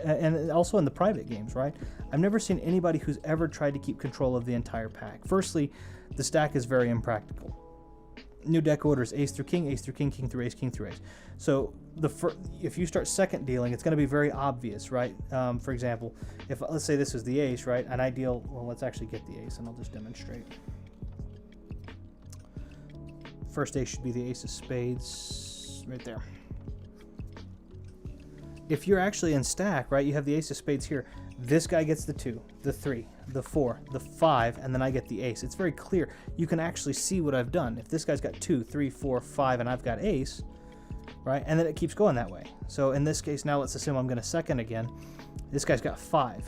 and also in the private games, right? I've never seen anybody who's ever tried to keep control of the entire pack. Firstly, the stack is very impractical. New deck order is ace through king, king through ace, king through ace. So if you start second dealing, it's going to be very obvious, right? For example, if let's say this is the ace, right? And I deal, well, let's actually get the ace and I'll just demonstrate. First ace should be the ace of spades right there. If you're actually in stack, right, you have the ace of spades here. This guy gets the 2, the 3, the 4, the 5, and then I get the ace. It's very clear. You can actually see what I've done. If this guy's got 2, 3, 4, 5, and I've got ace, right, and then it keeps going that way. So in this case, now let's assume I'm going to second again. This guy's got 5,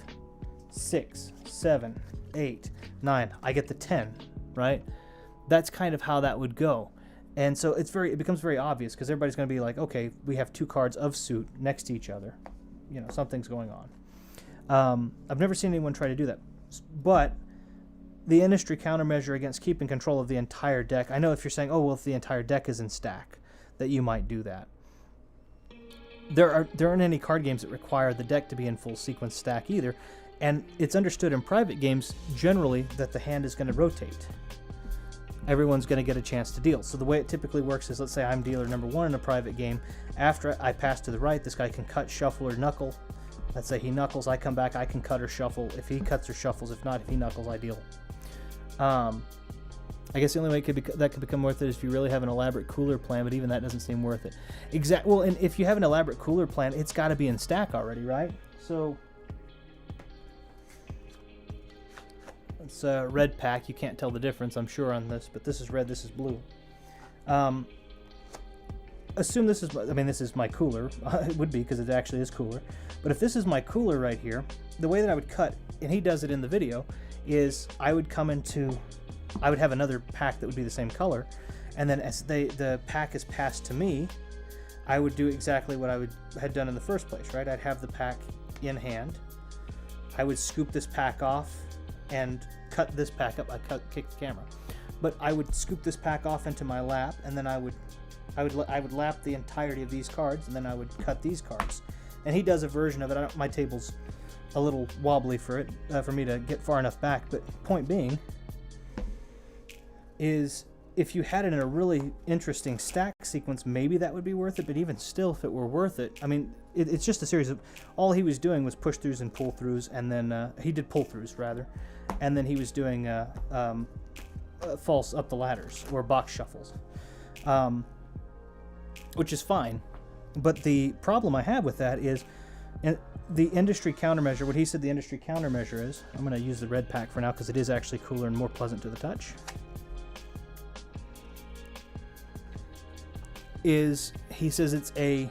6, 7, 8, 9. I get the 10, right? That's kind of how that would go. And so it becomes very obvious because everybody's going to be like, okay, we have 2 cards of suit next to each other. You know, something's going on. I've never seen anyone try to do that. But the industry countermeasure against keeping control of the entire deck, I know if you're saying, oh, well, if the entire deck is in stack, that you might do that. There aren't any card games that require the deck to be in full sequence stack either. And it's understood in private games generally that the hand is going to rotate. Everyone's going to get a chance to deal. So the way it typically works is, let's say I'm dealer number 1 in a private game. After I pass to the right, this guy can cut, shuffle, or knuckle. Let's say he knuckles, I come back, I can cut or shuffle. If he cuts or shuffles, if not, if he knuckles, I deal. I guess the only way that could become worth it is if you really have an elaborate cooler plan, but even that doesn't seem worth it. Well, and if you have an elaborate cooler plan, it's got to be in stack already, right? So it's a red pack. You can't tell the difference, I'm sure, on this, but this is red, this is blue. Assume this is my cooler. It would be because it actually is cooler. But if this is my cooler right here, the way that I would cut, and he does it in the video, is I would have another pack that would be the same color, and then as the pack is passed to me, I would do exactly what I had done in the first place, right? I'd have the pack in hand. I would scoop this pack off and cut this pack up. Kick the camera, but I would scoop this pack off into my lap, and then I would lap the entirety of these cards, and then I would cut these cards. And he does a version of it. My table's a little wobbly for me to get far enough back, but point being is if you had it in a really interesting stack sequence, maybe that would be worth it, but even still, if it were worth it, I mean, it's just a series of, all he was doing was push-throughs and pull-throughs, and then he did pull-throughs, rather, and then he was doing false up the ladders, or box shuffles, which is fine, but the problem I have with that is, the industry countermeasure, what he said the industry countermeasure is, I'm going to use the red pack for now because it is actually cooler and more pleasant to the touch, is he says it's the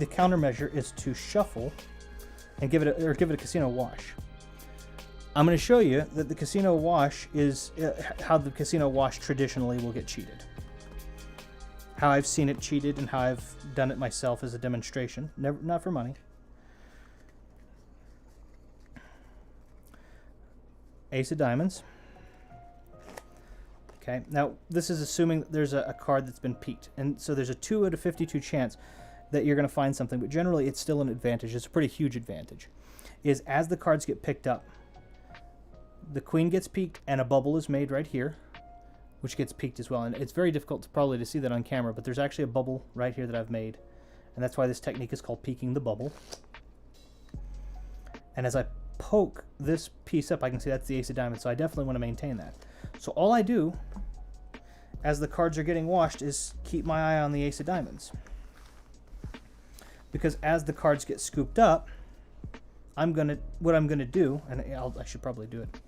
countermeasure is to shuffle and give it a casino wash. I'm going to show you that the casino wash is how the casino wash traditionally will get cheated. How I've seen it cheated and how I've done it myself as a demonstration. Not for money. Ace of diamonds. Okay, now this is assuming that there's a card that's been peeked, and so there's a 2 out of 52 chance that you're going to find something, but generally it's still an advantage. It's a pretty huge advantage. Is as the cards get picked up, the queen gets peeked and a bubble is made right here, which gets peeked as well, and it's very difficult probably to see that on camera, but there's actually a bubble right here that I've made, and that's why this technique is called peeking the bubble. And as I poke this piece up, I can see that's the ace of diamonds, so I definitely want to maintain that. So all I do as the cards are getting washed is keep my eye on the ace of diamonds, because as the cards get scooped up, what I'm gonna do, and I should probably do it,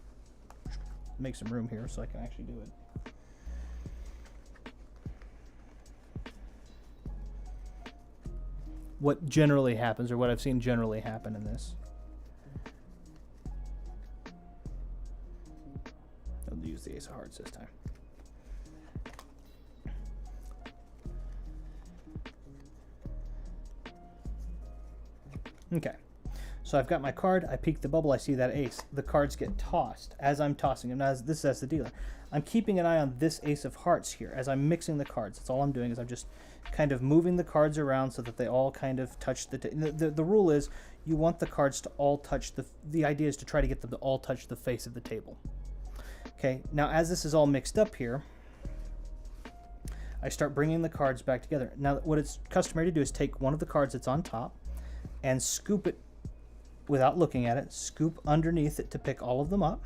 make some room here so I can actually do it. What generally happens, or what I've seen generally happen in this, I'll use the ace of hearts this time. Okay, so I've got my card, I peek the bubble, I see that ace. The cards get tossed as I'm tossing them. Now, this is as the dealer. I'm keeping an eye on this ace of hearts here as I'm mixing the cards. That's all I'm doing, is I'm just kind of moving the cards around so that they all kind of touch the rule is you want the cards to all touch the idea is to try to get them to all touch the face of the table. Okay, now as this is all mixed up here, I start bringing the cards back together. Now what it's customary to do is take one of the cards that's on top and scoop it without looking at it, scoop underneath it to pick all of them up,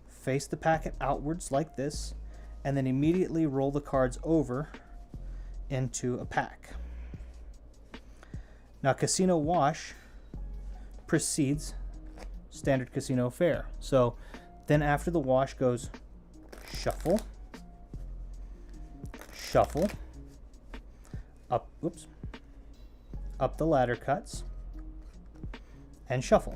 face the packet outwards like this, and then immediately roll the cards over into a pack. Now casino wash precedes standard casino fare. So then after the wash goes shuffle, shuffle, up the ladder cuts, and shuffle.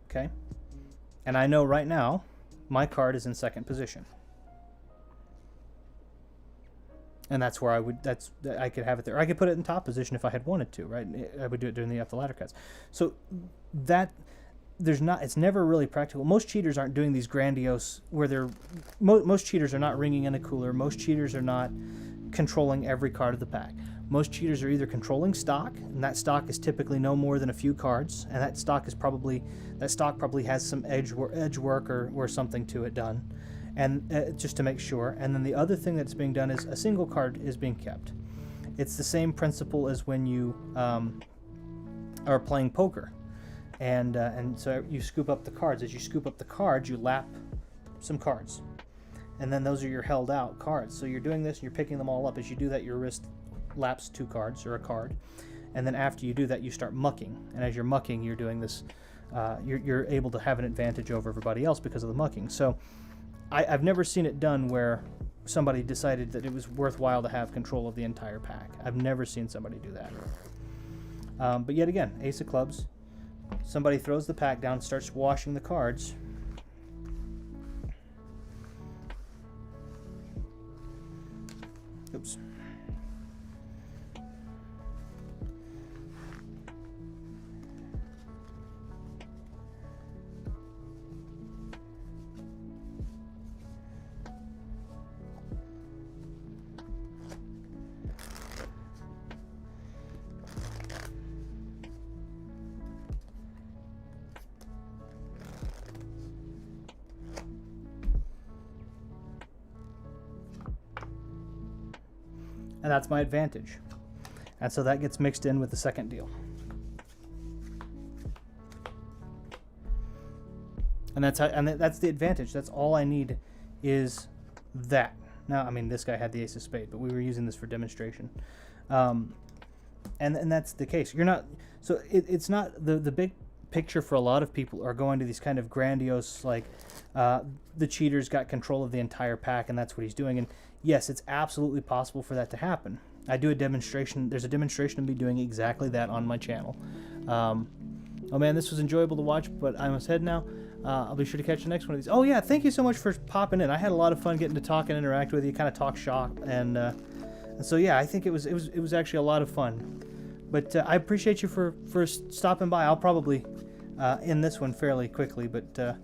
Okay. And I know right now my card is in second position. And that's where I could have it there. I could put it in top position if I had wanted to, right? I would do it during the ladder cuts. So that it's never really practical. Most cheaters aren't doing these grandiose where most cheaters are not ringing in a cooler. Most cheaters are not controlling every card of the pack. Most cheaters are either controlling stock, and that stock is typically no more than a few cards, and that stock probably has some edge work or something to it done, and just to make sure. And then the other thing that's being done is a single card is being kept. It's the same principle as when you are playing poker, and so you scoop up the cards. As you scoop up the cards, you lap some cards, and then those are your held out cards. So you're doing this, and you're picking them all up. As you do that, your wrist laps 2 cards or a card, and then after you do that, you start mucking. And as you're mucking, you're doing this. You're able to have an advantage over everybody else because of the mucking. So I've never seen it done where somebody decided that it was worthwhile to have control of the entire pack. I've never seen somebody do that. But yet again, ace of clubs. Somebody throws the pack down, starts washing the cards. Oops. And that's my advantage. And so that gets mixed in with the second deal. And that's the advantage. That's all I need is that. Now, I mean, this guy had the ace of spade, but we were using this for demonstration. And that's the case. You're not, so it's not the big picture for a lot of people are going to these kind of grandiose, like the cheater's got control of the entire pack and that's what he's doing. And yes, it's absolutely possible for that to happen. I do a demonstration. There's a demonstration of me doing exactly that on my channel. Oh man, this was enjoyable to watch, but I must head now. I'll be sure to catch the next one of these. Oh yeah, thank you so much for popping in. I had a lot of fun getting to talk and interact with you, kind of talk shop, and so yeah, I think it was actually a lot of fun. But I appreciate you for stopping by. I'll probably end this one fairly quickly, but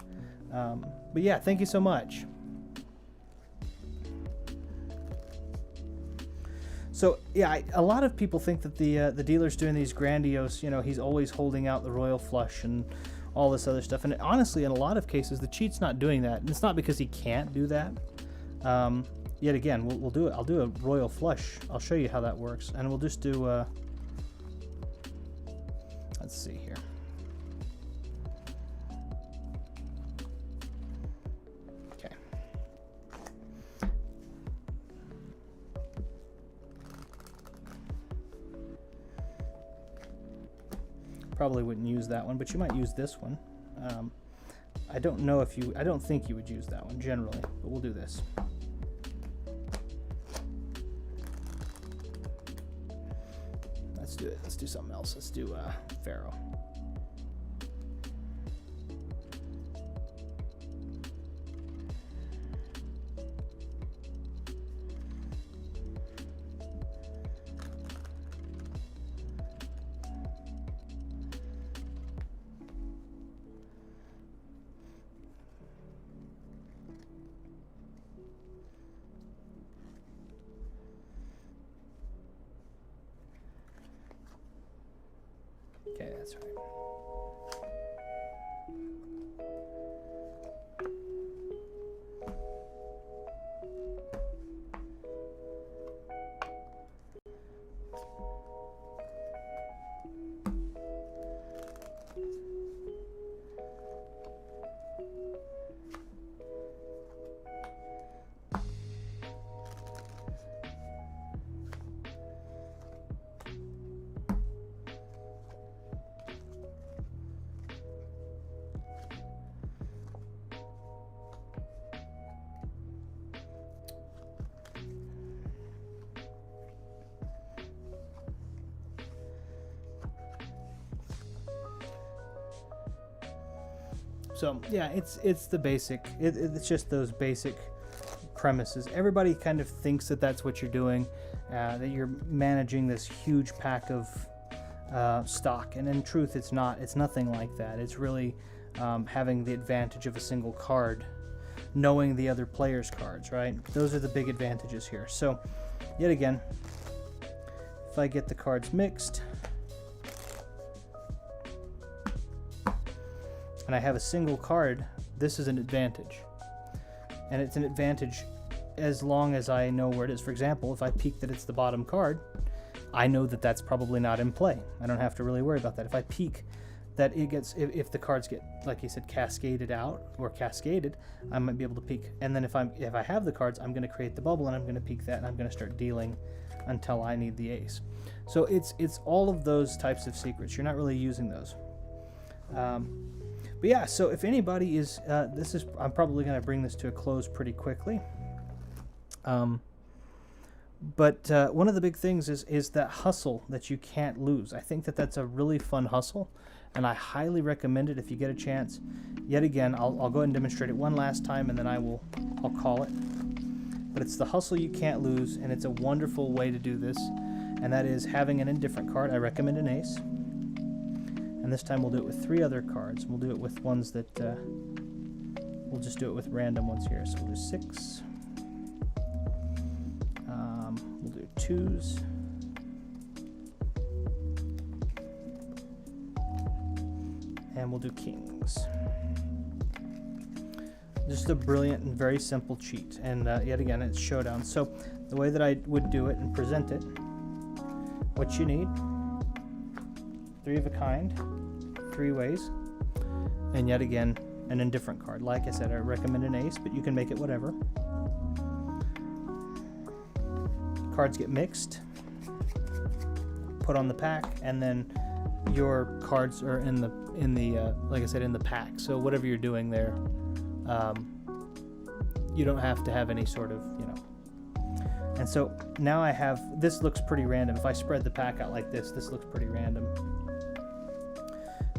yeah, thank you so much. So yeah, a lot of people think that the dealer's doing these grandiose, he's always holding out the royal flush and all this other stuff. And honestly, in a lot of cases, the cheat's not doing that. And it's not because he can't do that. Yet again, we'll do it. I'll do a royal flush. I'll show you how that works. And we'll just do, let's see here. Okay. Probably wouldn't use that one, but you might use this one. I don't think you would use that one generally, but we'll do this. Let's do it. Let's do something else. Let's do Pharaoh. Okay, that's right. So yeah, it's the basic. It's just those basic premises. Everybody kind of thinks that that's what you're doing, that you're managing this huge pack of stock, and in truth, it's not. It's nothing like that. It's really having the advantage of a single card, knowing the other player's cards, right? Those are the big advantages here. So, yet again, if I get the cards mixed, and I have a single card, this is an advantage. And it's an advantage as long as I know where it is. For example, if I peek that it's the bottom card, I know that that's probably not in play. I don't have to really worry about that. If I peek that it gets, if the cards get, like you said, cascaded out or cascaded, I might be able to peek. And then if I have the cards, I'm going to create the bubble and I'm going to peek that and I'm going to start dealing until I need the ace. So it's all of those types of secrets. You're not really using those. But yeah, so if anybody is, I'm probably going to bring this to a close pretty quickly. But one of the big things is that hustle that you can't lose. I think that that's a really fun hustle, and I highly recommend it if you get a chance. Yet again, I'll go ahead and demonstrate it one last time, and then I'll call it. But it's the hustle you can't lose, and it's a wonderful way to do this, and that is having an indifferent card. I recommend an ace. And this time we'll do it with 3 other cards. We'll do it with ones that, we'll just do it with random ones here. So we'll do 6. We'll do 2s. And we'll do kings. Just a brilliant and very simple cheat. And yet again, it's showdown. So the way that I would do it and present it, what you need, 3 of a kind, 3 ways, and yet again, an indifferent card. Like I said, I recommend an ace, but you can make it whatever. Cards get mixed, put on the pack, and then your cards are in the like I said, in the pack. So whatever you're doing there, you don't have to have any sort of, And so now I have, this looks pretty random. If I spread the pack out like this looks pretty random.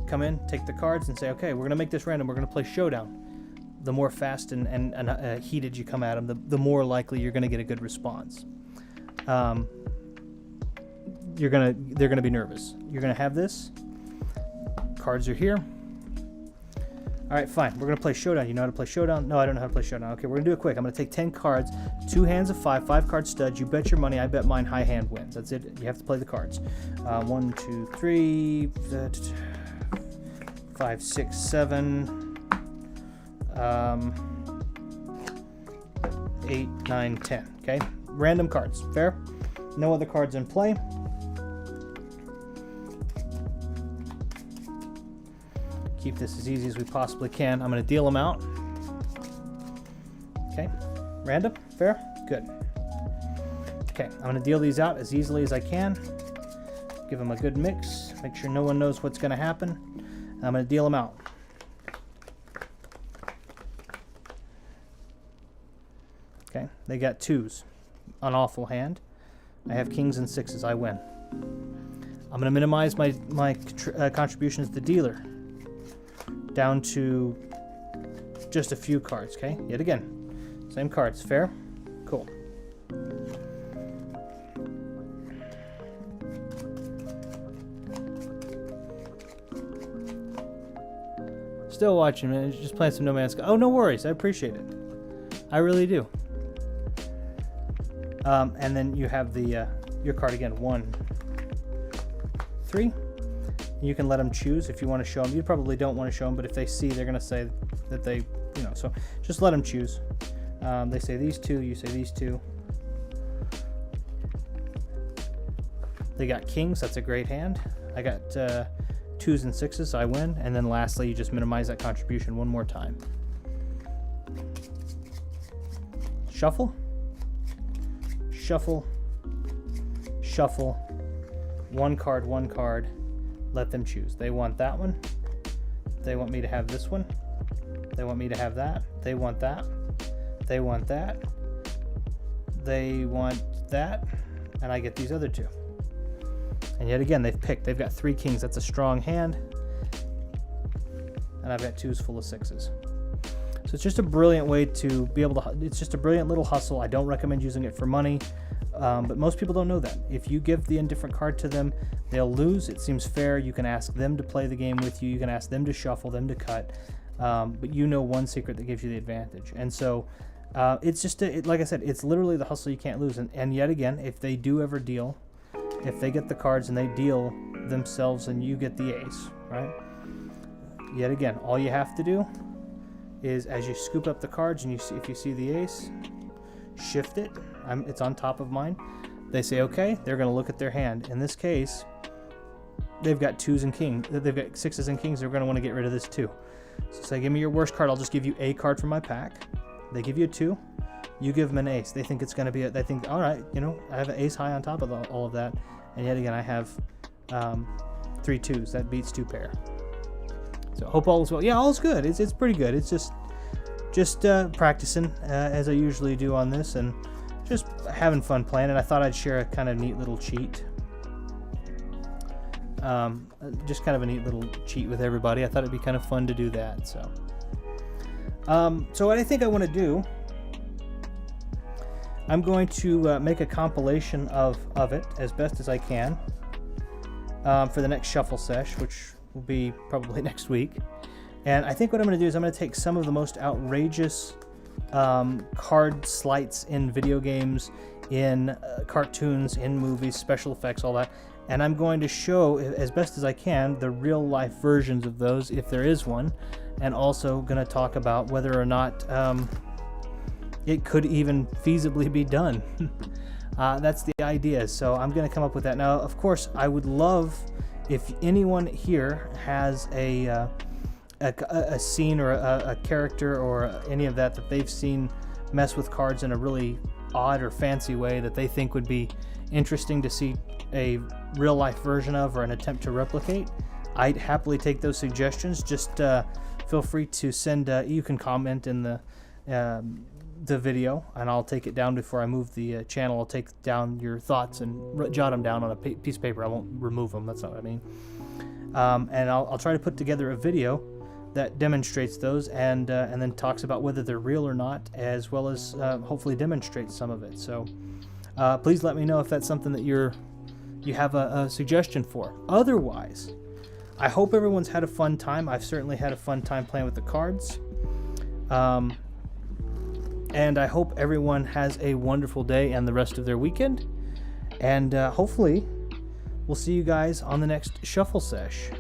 Come in, take the cards, and say, okay, we're going to make this random. We're going to play showdown. The more fast and heated you come at them, the more likely you're going to get a good response. They're going to be nervous. You're going to have this. Cards are here. All right, fine. We're going to play showdown. You know how to play showdown? No, I don't know how to play showdown. Okay, we're going to do it quick. I'm going to take 10 cards, 2 hands of 5, 5-card studs. You bet your money. I bet mine. High hand wins. That's it. You have to play the cards. 1, 2, 3, 5, 6, 7, 8, 9, 10. Okay, random cards. Fair? No other cards in play. Keep this as easy as we possibly can. I'm going to deal them out. Okay, random. Fair? Good. Okay, I'm going to deal these out as easily as I can. Give them a good mix. Make sure no one knows what's going to happen. I'm going to deal them out. Okay, they got 2s. An awful hand. I have kings and 6s. I win. I'm going to minimize my contribution as the dealer down to just a few cards. Okay, yet again, same cards. Fair? Cool. Still watching, man. Just playing some No Man's Sky. Oh, no worries. I appreciate it. I really do. And then you have the your card again. 1, 3. You can let them choose if you want to show them. You probably don't want to show them, but if they see, they're going to say that they, so just let them choose. They say these 2, you say these 2. They got kings. That's a great hand. I got 2s and 6s, so I win. And then lastly, you just minimize that contribution one more time. Shuffle. Shuffle. Shuffle. 1 card, 1 card. Let them choose. They want that one. They want me to have this one. They want me to have that. They want that. They want that. They want that. And I get these other 2. And yet again, they've picked. They've got 3 kings. That's a strong hand. and I've got 2s full of 6s. So it's just a brilliant way to be able to, it's just a brilliant little hustle. I don't recommend using it for money, but most people don't know that. If you give the indifferent card to them, they'll lose. It seems fair. You can ask them to play the game with you. You can ask them to shuffle, them to cut, but you know one secret that gives you the advantage. And so it's just, like I said, it's literally the hustle you can't lose. And yet again, if they do ever deal, if they get the cards and they deal themselves and you get the ace, right? Yet again, all you have to do is, as you scoop up the cards and you see, if you see the ace, shift it. It's on top of mine. They say okay. They're going to look at their hand. In this case, they've got 2s and kings. They've got 6s and kings. They're going to want to get rid of this too. So say, give me your worst card. I'll just give you a card from my pack. They give you a 2. You give them an ace. They think it's going to be. They think, all right, you know, I have an ace high on top of all of that. And yet again, I have 3 2s. That beats 2 pair. So hope all is well. Yeah, all is good. It's pretty good. It's just practicing as I usually do on this, and just having fun playing it. I thought I'd share a kind of neat little cheat. Just kind of a neat little cheat with everybody. I thought it'd be kind of fun to do that. So what I think I want to do, I'm going to make a compilation of it as best as I can for the next shuffle sesh, which will be probably next week. And I think what I'm going to do is I'm going to take some of the most outrageous card sleights in video games, in cartoons, in movies, special effects, all that, and I'm going to show as best as I can the real life versions of those, if there is one, and also going to talk about whether or not it could even feasibly be done. That's the idea. So I'm going to come up with that. Now, of course, I would love if anyone here has a scene or a character or any of that they've seen mess with cards in a really odd or fancy way that they think would be interesting to see a real life version of or an attempt to replicate, I'd happily take those suggestions. Just feel free to send, you can comment in the video, and I'll take it down before I move the channel. I'll take down your thoughts and jot them down on a piece of paper. I won't remove them, that's not what I mean. And I'll try to put together a video that demonstrates those and then talks about whether they're real or not, as well as hopefully demonstrates some of it. So please let me know if that's something that you have a suggestion for. Otherwise, I hope everyone's had a fun time. I've certainly had a fun time playing with the cards. And I hope everyone has a wonderful day and the rest of their weekend. And hopefully, we'll see you guys on the next Shuffle Sesh.